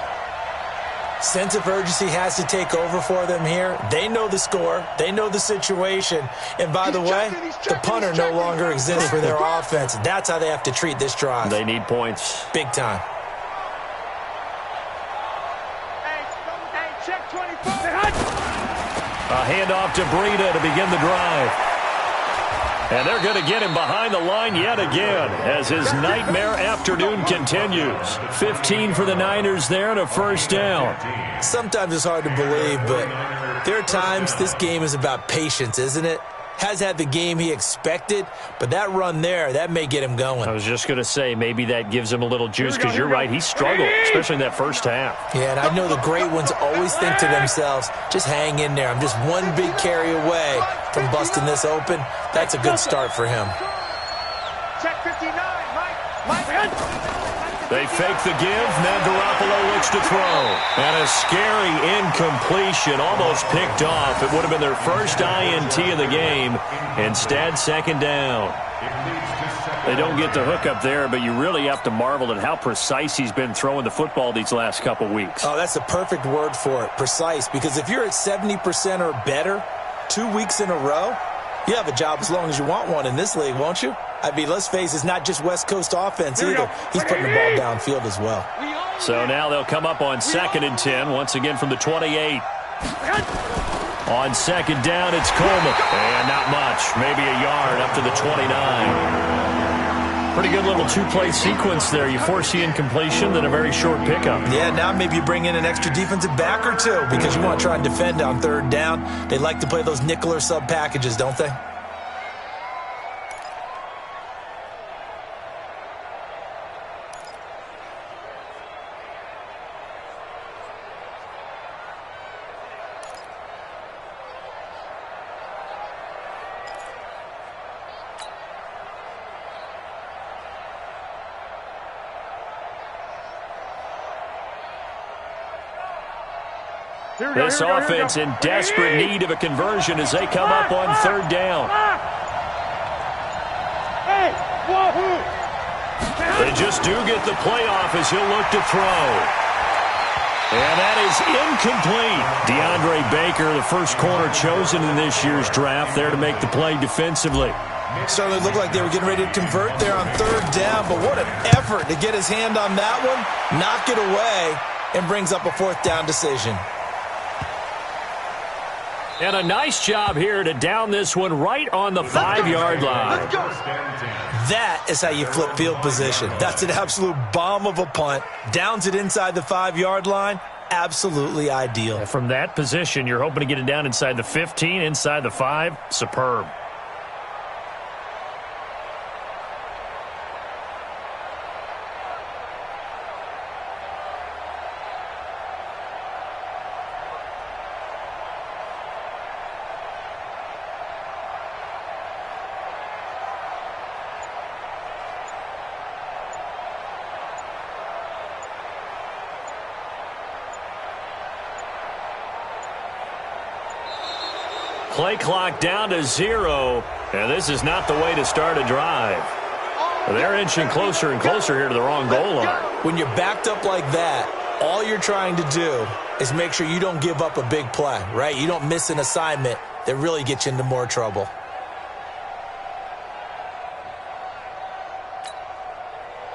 Sense of urgency has to take over for them here. They know the score. They know the situation. And by the way, the punter no longer exists for their offense. That's how they have to treat this drive. They need points. Big time. Hey, check 24. A handoff to Breida to begin the drive. And they're going to get him behind the line yet again as his nightmare afternoon continues. 15 for the Niners there and a first down. Sometimes it's hard to believe, but there are times this game is about patience, isn't it? Has had the game he expected, but that run there, that may get him going. I was just going to say, maybe that gives him a little juice, because you're right, he struggled, especially in that first half. Yeah, and I know the great ones always think to themselves, just hang in there. I'm just one big carry away from busting this open. That's a good start for him. Check 59, Mike. They fake the give. Then Garoppolo looks to throw. And a scary incompletion, almost picked off. It would have been their first INT of the game. Instead, second down. They don't get the hook up there, but you really have to marvel at how precise he's been throwing the football these last couple weeks. Oh, that's the perfect word for it, precise. Because if you're at 70% or better 2 weeks in a row, you have a job as long as you want one in this league, won't you? I mean, let's face it, it's not just West Coast offense either. He's putting the ball downfield as well. So now they'll come up on 2nd and 10, once again from the 28. On second down, it's Coleman. And not much, maybe a yard up to the 29. Pretty good little two-play sequence there. You force the incompletion, then a very short pickup. Yeah, now maybe you bring in an extra defensive back or two because you want to try and defend on 3rd down. They like to play those nickel or sub packages, don't they? This offense in desperate need of a conversion as they come up on 3rd down. They just do get the playoff as he'll look to throw. And that is incomplete. DeAndre Baker, the first corner chosen in this year's draft, there to make the play defensively. Certainly looked like they were getting ready to convert there on 3rd down, but what an effort to get his hand on that one, knock it away, and brings up a 4th down decision. And a nice job here to down this one right on the 5-yard line. That is how you flip field position. That's an absolute bomb of a punt. Downs it inside the 5-yard line. Absolutely ideal. From that position, you're hoping to get it down inside the 15, inside the 5. Superb. Play clock down to 0, and this is not the way to start a drive. They're inching closer and closer here to the wrong goal line. When you're backed up like that, all you're trying to do is make sure you don't give up a big play, right? You don't miss an assignment that really gets you into more trouble.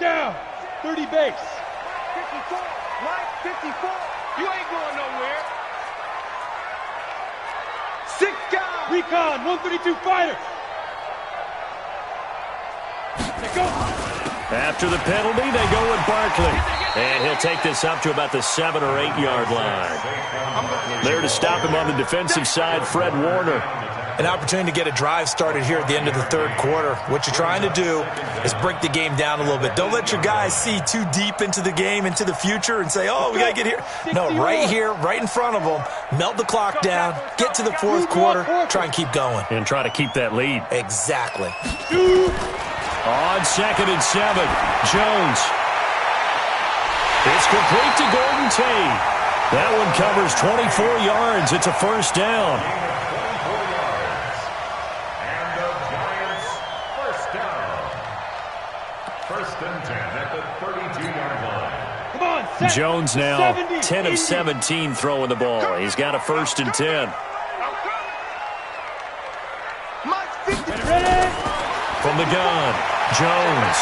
Down, 30 base. 54, Mike, 54. You ain't going nowhere. 6 guys. Recon, 132 fighter. Let's go. After the penalty, they go with Barkley. And he'll take this up to about the 7 or 8 yard line. There to stop him on the defensive side, Fred Warner. An opportunity to get a drive started here at the end of the 3rd quarter. What you're trying to do is break the game down a little bit. Don't let your guys see too deep into the game, into the future, and say, oh, we got to get here. No, right here, right in front of them, melt the clock down, get to the 4th quarter, try and keep going. And try to keep that lead. Exactly. On 2nd and 7, Jones. It's complete to Gordon Tate. That one covers 24 yards. It's a 1st down. Jones now 10 of 17 throwing the ball. He's got a 1st and 10. From the gun, Jones.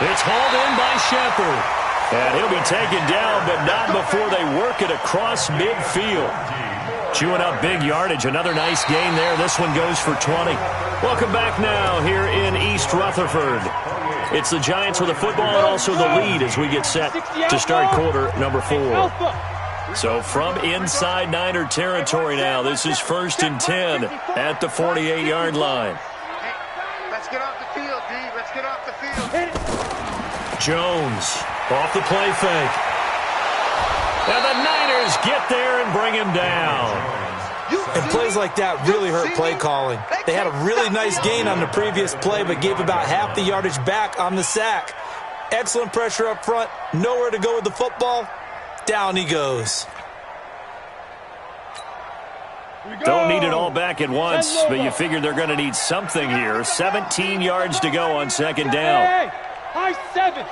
It's hauled in by Shepard. And he'll be taken down, but not before they work it across midfield. Chewing up big yardage. Another nice gain there. This one goes for 20. Welcome back now here in East Rutherford. It's the Giants with the football and also the lead as we get set to start quarter number 4. So from inside Niner territory now, this is 1st and 10 at the 48-yard line. Let's get off the field, D. Let's get off the field. Jones off the play fake. And the Niners get there and bring him down. And plays like that really hurt play calling. They had a really nice gain on the previous play, but gave about half the yardage back on the sack. Excellent pressure up front. Nowhere to go with the football. Down he goes. Don't need it all back at once, but you figure they're going to need something here. 17 yards to go on second down. Hey, high 7.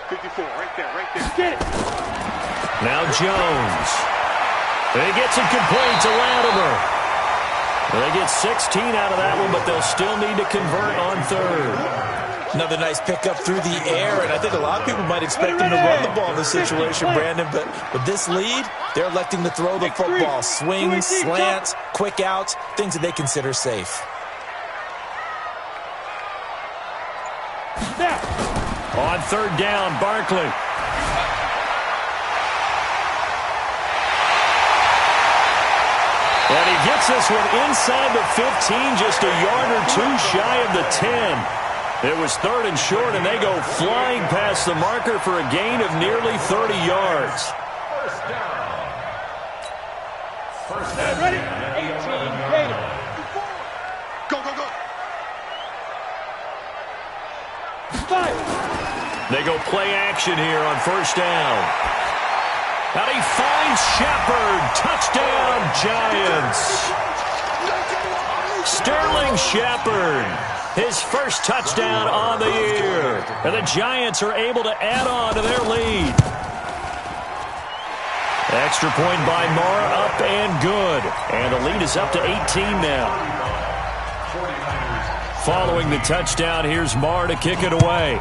54, right there. Get it. Now Jones. He gets it complete to Latimer. They get 16 out of that one, but they'll still need to convert on third. Another nice pickup through the air, and I think a lot of people might expect him to run the ball in this situation, Brandon, but with this lead, they're electing to throw the football. Swings, slants, quick outs, things that they consider safe. On third down, Barkley. And he gets this one inside the 15, just a yard or two shy of the 10. It was third and short, and they go flying past the marker for a gain of nearly 30 yards. First down. First down. Ready? 18, Gator. Go. 5. They go play action here on first down. And he finds Shepard. Touchdown, Giants. Sterling Shepard. His first touchdown on the year. And the Giants are able to add on to their lead. Extra point by Marr, up and good. And the lead is up to 18 now. Following the touchdown, here's Marr to kick it away.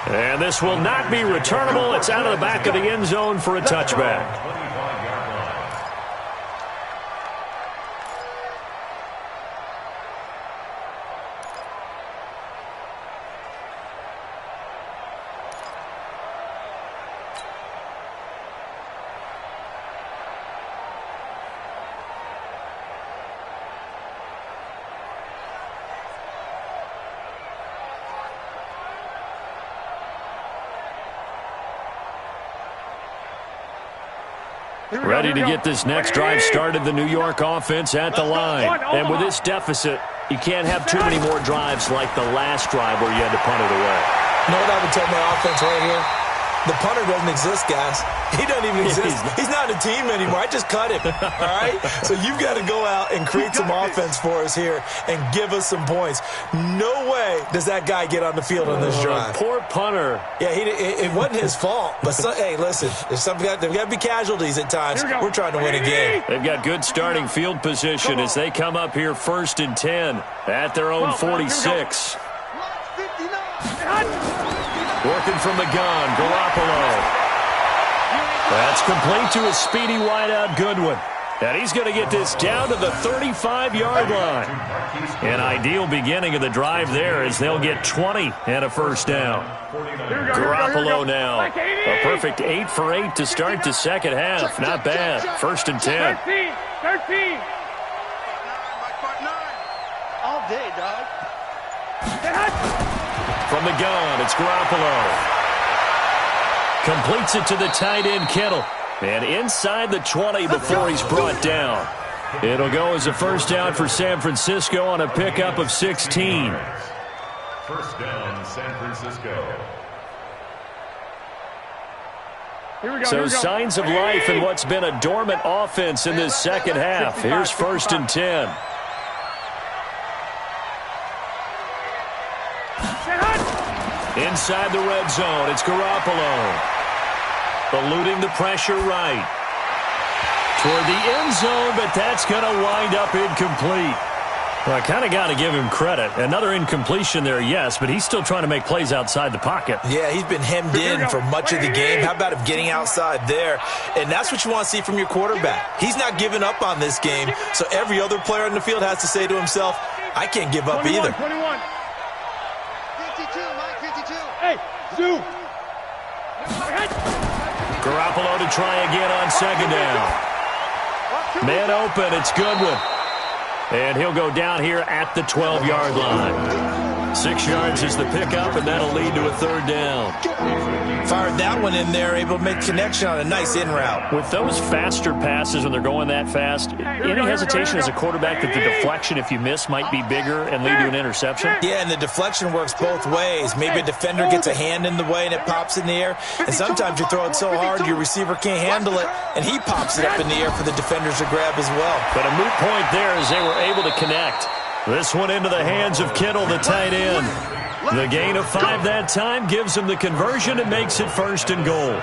And this will not be returnable. It's out of the back of the end zone for a touchback. Ready to get this next drive started, the New York offense at the line. And with this deficit, you can't have too many more drives like the last drive where you had to punt it away. You know what I would tell my offense right here? The punter doesn't exist, guys. He doesn't even exist. He's not a team anymore. I just cut him, all right? So you've got to go out and create some offense for us here and give us some points. No way does that guy get on the field on this drive. Poor punter. Yeah, it wasn't his fault. But, hey, listen, there's got to be casualties at times. We're trying to win a game. They've got good starting field position as they come up here first and 10 at their own 46. Working from the gun, Garoppolo. That's complete to a speedy wideout, Goodwin. And he's going to get this down to the 35-yard line. An ideal beginning of the drive there as they'll get 20 and a first down. Garoppolo now. A perfect 8 for 8 to start the second half. Not bad. First and 10. 13. All day, dog. From the gun, it's Garoppolo. Completes it to the tight end, Kittle. And inside the 20 before he's brought down. It'll go as a first down for San Francisco on a pickup of 16. First down, San Francisco. So signs of life in what's been a dormant offense in this second half. Here's first and 10. Inside the red zone, it's Garoppolo. Eluding the pressure right. Toward the end zone, but that's going to wind up incomplete. Well, I kind of got to give him credit. Another incompletion there, yes, but he's still trying to make plays outside the pocket. Yeah, he's been hemmed in for much of the game. How about him getting outside there? And that's what you want to see from your quarterback. He's not giving up on this game, so every other player on the field has to say to himself, I can't give up either. 21. 52, Mike, 52. Hey, Zoo. Garoppolo to try again on second down. Man open, it's Goodwin. And he'll go down here at the 12-yard line. 6 yards is the pickup, and that'll lead to a 3rd down. Fired that one in there, able to make connection on a nice in route. With those faster passes when they're going that fast, any hesitation as a quarterback that the deflection, if you miss, might be bigger and lead to an interception? Yeah, and the deflection works both ways. Maybe a defender gets a hand in the way and it pops in the air, and sometimes you throw it so hard your receiver can't handle it, and he pops it up in the air for the defenders to grab as well. But a moot point there as they were able to connect. This one into the hands of Kittle, the tight end. The gain of 5 that time gives him the conversion and makes it 1st and goal.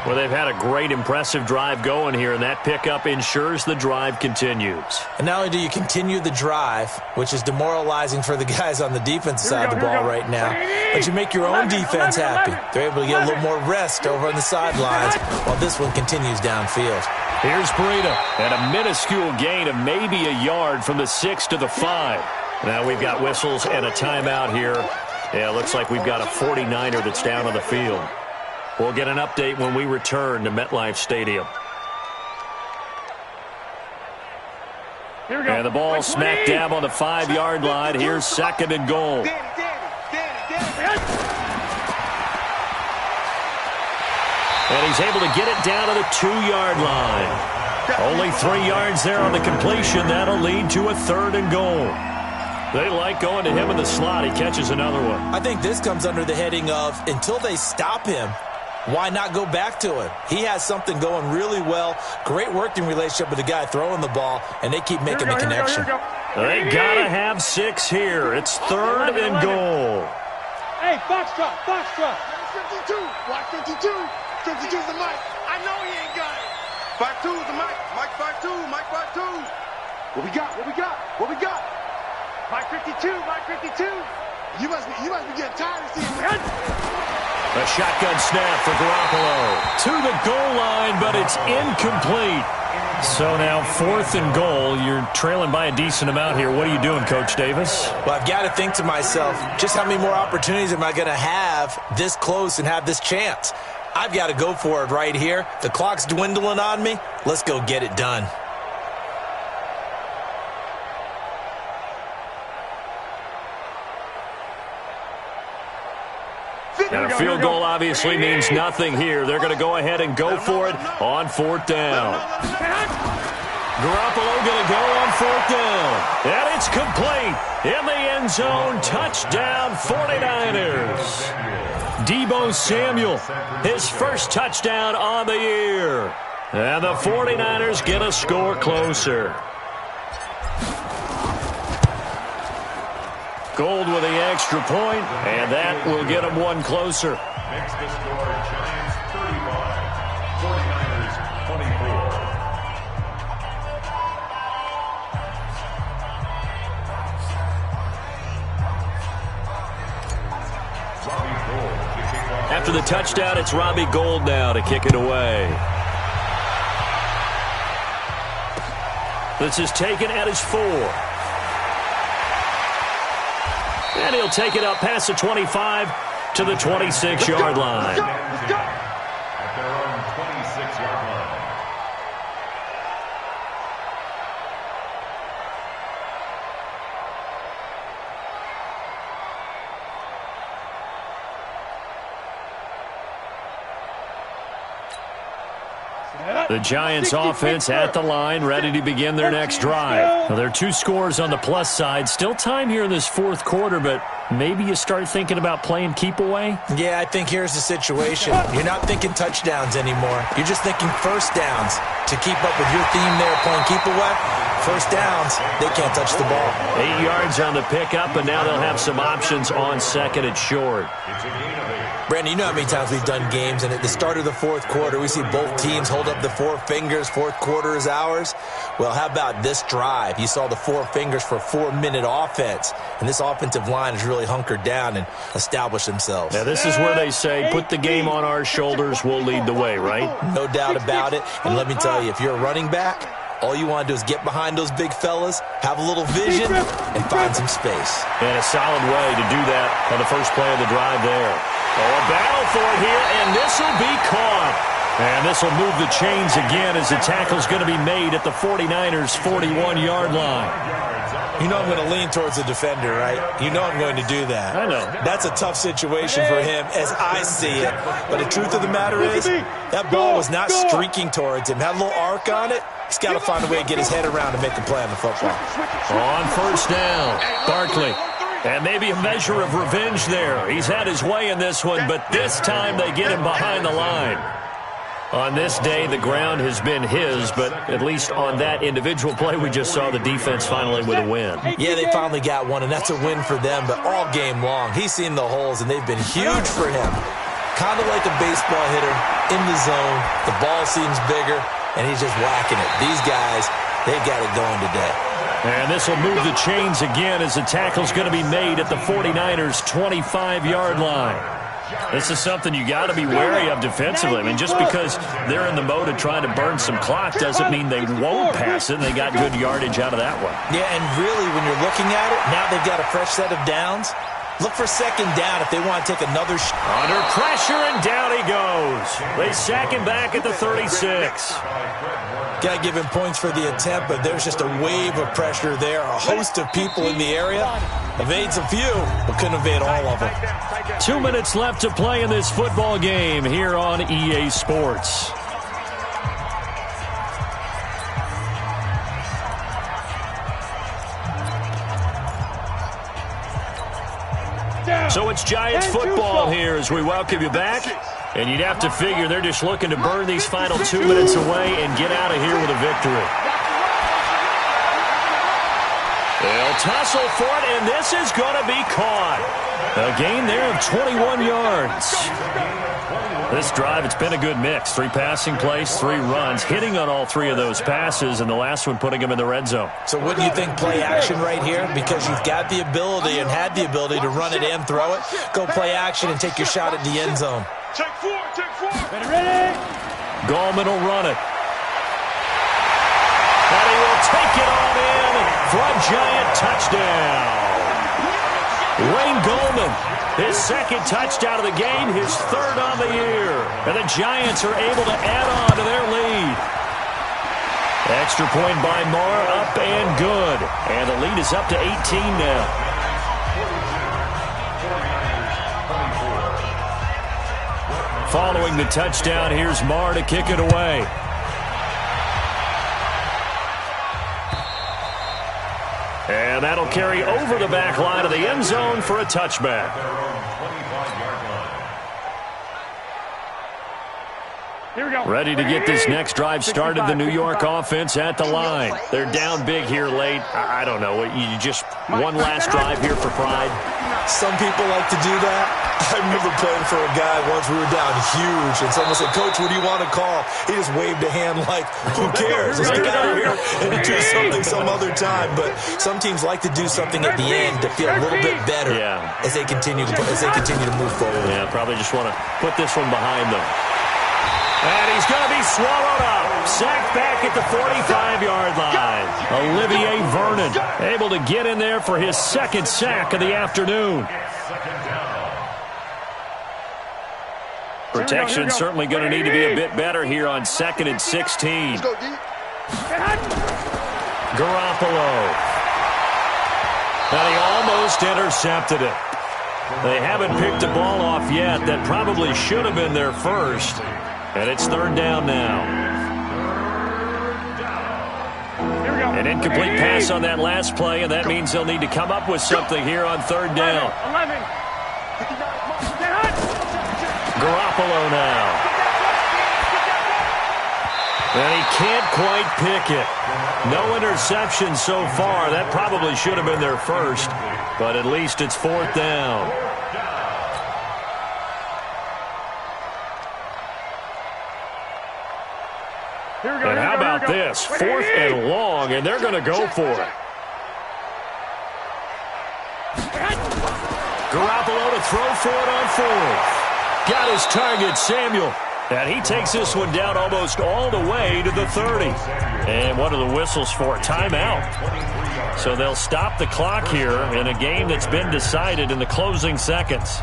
Well, they've had a great, impressive drive going here, and that pickup ensures the drive continues. And not only do you continue the drive, which is demoralizing for the guys on the defensive side of the ball right now, but you make your own defense happy. They're able to get a little more rest over on the sidelines while this one continues downfield. Here's Breida, and a minuscule gain of maybe a yard from the 6 to the 5. Now we've got whistles and a timeout here. Yeah, it looks like we've got a 49er that's down on the field. We'll get an update when we return to MetLife Stadium. And the ball smack dab on the 5-yard line. Here's 2nd and goal. And he's able to get it down to the 2-yard line. Only 3 yards there on the completion. That'll lead to a 3rd and goal. They like going to him in the slot. He catches another one. I think this comes under the heading of until they stop him, why not go back to him? He has something going really well. Great working relationship with the guy throwing the ball, and they keep making the connection. They got to have 6 here. It's 3rd and goal. Hey, Foxtrot, Foxtrot. 52, watch 52. 52's the mic. I know he ain't got it. 52's the mic. Mike 52, Mike 52. What we got? What we got? What we got? Mike 52, Mike 52. You must be getting tired of seeing me. A shotgun snap for Garoppolo to the goal line, but it's incomplete. So now 4th and goal. You're trailing by a decent amount here. What are you doing, Coach Davis? Well, I've got to think to myself, just how many more opportunities am I going to have this close and have this chance? I've got to go for it right here. The clock's dwindling on me. Let's go get it done. And a field goal obviously means nothing here. They're going to go ahead and go for it on 4th down. Garoppolo going to go on 4th down. And it's complete. In the end zone, touchdown 49ers. Deebo Samuel, his first touchdown on the year. And the 49ers get a score closer. Gold with the extra point, and that will get them one closer. Makes the score Giants 35, 49ers 24. After the touchdown, it's Robbie Gould now to kick it away. This is taken at his 4. And he'll take it up past the 25 to the 26-yard line. At their own 26-yard line. The Giants offense at the line, ready to begin their next drive. Well, there are 2 scores on the plus side. Still time here in this 4th quarter, but maybe you start thinking about playing keep away? Yeah, I think here's the situation. You're not thinking touchdowns anymore. You're just thinking first downs. To keep up with your theme there, playing keep away, first downs, they can't touch the ball. 8 yards on the pickup, and now they'll have some options on 2nd and short. It's a gain of 8. Brandon, you know how many times we've done games, and at the start of the 4th quarter, we see both teams hold up the 4 fingers, 4th quarter is ours. Well, how about this drive? You saw the 4 fingers for 4-minute offense, and this offensive line has really hunkered down and established themselves. Now, this is where they say, put the game on our shoulders, we'll lead the way, right? No doubt about it, and let me tell you, if you're a running back, all you want to do is get behind those big fellas, have a little vision, and find some space. And a solid way to do that on the first play of the drive there. Oh, a battle for it here, and this will be caught. And this will move the chains again as the tackle's going to be made at the 49ers' 41-yard line. You know I'm going to lean towards the defender, right? You know I'm going to do that. I know. That's a tough situation for him as I see it. But the truth of the matter is, that ball was not streaking towards him. Had a little arc on it. He's got to find a way to get his head around and make a play on the football. On first down, Barkley. And maybe a measure of revenge there. He's had his way in this one, but this time they get him behind the line. On this day, the ground has been his, but at least on that individual play, we just saw the defense finally with a win. Yeah, they finally got one, and that's a win for them, but all game long, he's seen the holes, and they've been huge for him. Kind of like a baseball hitter in the zone. The ball seems bigger, and he's just whacking it. These guys, they got it going today. And this will move the chains again as the tackle's going to be made at the 49ers' 25-yard line. This is something you got to be wary of defensively. I mean, just because they're in the mode of trying to burn some clock doesn't mean they won't pass it. They got good yardage out of that one. Yeah, and really, when you're looking at it, now they've got a fresh set of downs. Look for second down if they want to take another shot. Under pressure, and down he goes. They sack him back at the 36. Got to give him points for the attempt, but there's just a wave of pressure there. A host of people in the area. Evades a few, but couldn't evade all of them. 2 minutes left to play in this football game here on EA Sports. So it's Giants football here as we welcome you back. And you'd have to figure they're just looking to burn these final 2 minutes away and get out of here with a victory. They'll tussle for it, and this is going to be caught. A gain there of 21 yards. This drive, it's been a good mix. 3 passing plays, 3 runs, hitting on all 3 of those passes, and the last one putting them in the red zone. So wouldn't you think play action right here? Because you've got the ability and had the ability to run it and throw it. Go play action and take your shot at the end zone. Take 4, take 4. Ready? Gallman will run it. And he will take it on in for a Giant touchdown. Wayne Gallman, his second touchdown of the game, his 3rd on the year. And the Giants are able to add on to their lead. Extra point by Marr, up and good. And the lead is up to 18 now. Following the touchdown, here's Marr to kick it away. And that'll carry over the back line of the end zone for a touchback. Here we go. Ready to get this next drive started, the New York offense at the line. They're down big here late. I don't know. You just one last drive here for pride. Some people like to do that. I remember playing for a guy once. We were down huge, and someone said, "Coach, what do you want to call?" He just waved a hand like, "Who cares? Let's get out of here and do something some other time." But some teams like to do something at the end to feel a little bit better as they continue to move forward. Yeah, probably just want to put this one behind them. And he's going to be swallowed up. Sacked back at the 45-yard line. Olivier Vernon able to get in there for his 2nd sack of the afternoon. Protection certainly going to need to be a bit better here on 2nd and 16. Garoppolo. And he almost intercepted it. They haven't picked the ball off yet. That probably should have been their first. And it's 3rd down now. An incomplete pass on that last play, and that means they'll need to come up with something here on 3rd down. 11. Garoppolo now. And he can't quite pick it. No interception so far. That probably should have been their first, but at least it's 4th down. And how about this? 4th and long, and they're going to go for it. Garoppolo to throw for it on 4th. Got his target, Samuel. And he takes this one down almost all the way to the 30. And what are the whistles for? Timeout. So they'll stop the clock here in a game that's been decided in the closing seconds.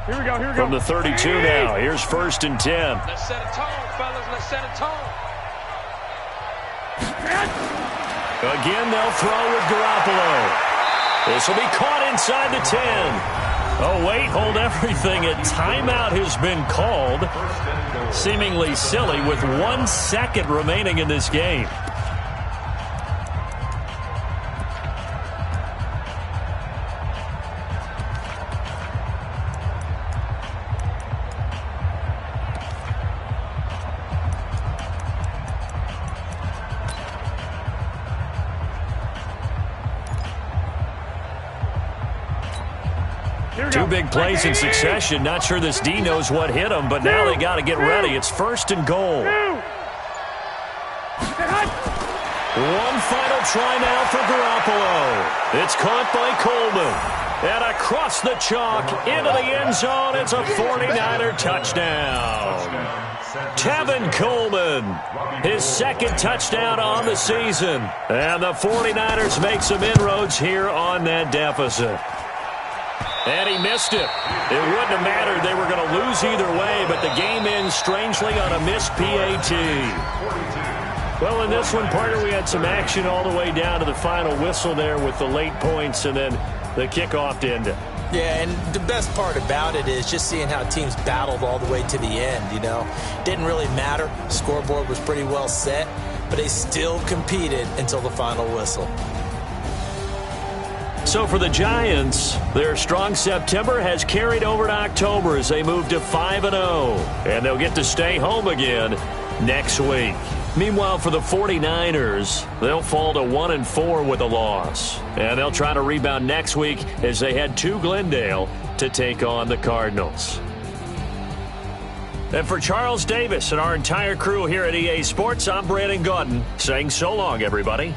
Here we go. From the 32 now, here's 1st and 10. Let's set a tone, fellas. Let's set a tone. Again, they'll throw with Garoppolo. This will be caught inside the 10. Oh, wait, hold everything. A timeout has been called. Seemingly silly with 1 second remaining in this game. Two big plays in succession. Not sure this D knows what hit him, but now they got to get ready. It's 1st and goal. One final try now for Garoppolo. It's caught by Coleman. And across the chalk into the end zone. It's a 49er touchdown. Tevin Coleman, his 2nd touchdown on the season. And the 49ers make some inroads here on that deficit. And he missed it. It wouldn't have mattered. They were going to lose either way, but the game ends strangely on a missed PAT. Well, in this one, partner, we had some action all the way down to the final whistle there with the late points and then the kickoff to end it. Yeah, and the best part about it is just seeing how teams battled all the way to the end, you know. Didn't really matter. Scoreboard was pretty well set, but they still competed until the final whistle. So for the Giants, their strong September has carried over to October as they move to 5-0. And they'll get to stay home again next week. Meanwhile, for the 49ers, they'll fall to 1-4 with a loss. And they'll try to rebound next week as they head to Glendale to take on the Cardinals. And for Charles Davis and our entire crew here at EA Sports, I'm Brandon Gaudin saying so long, everybody.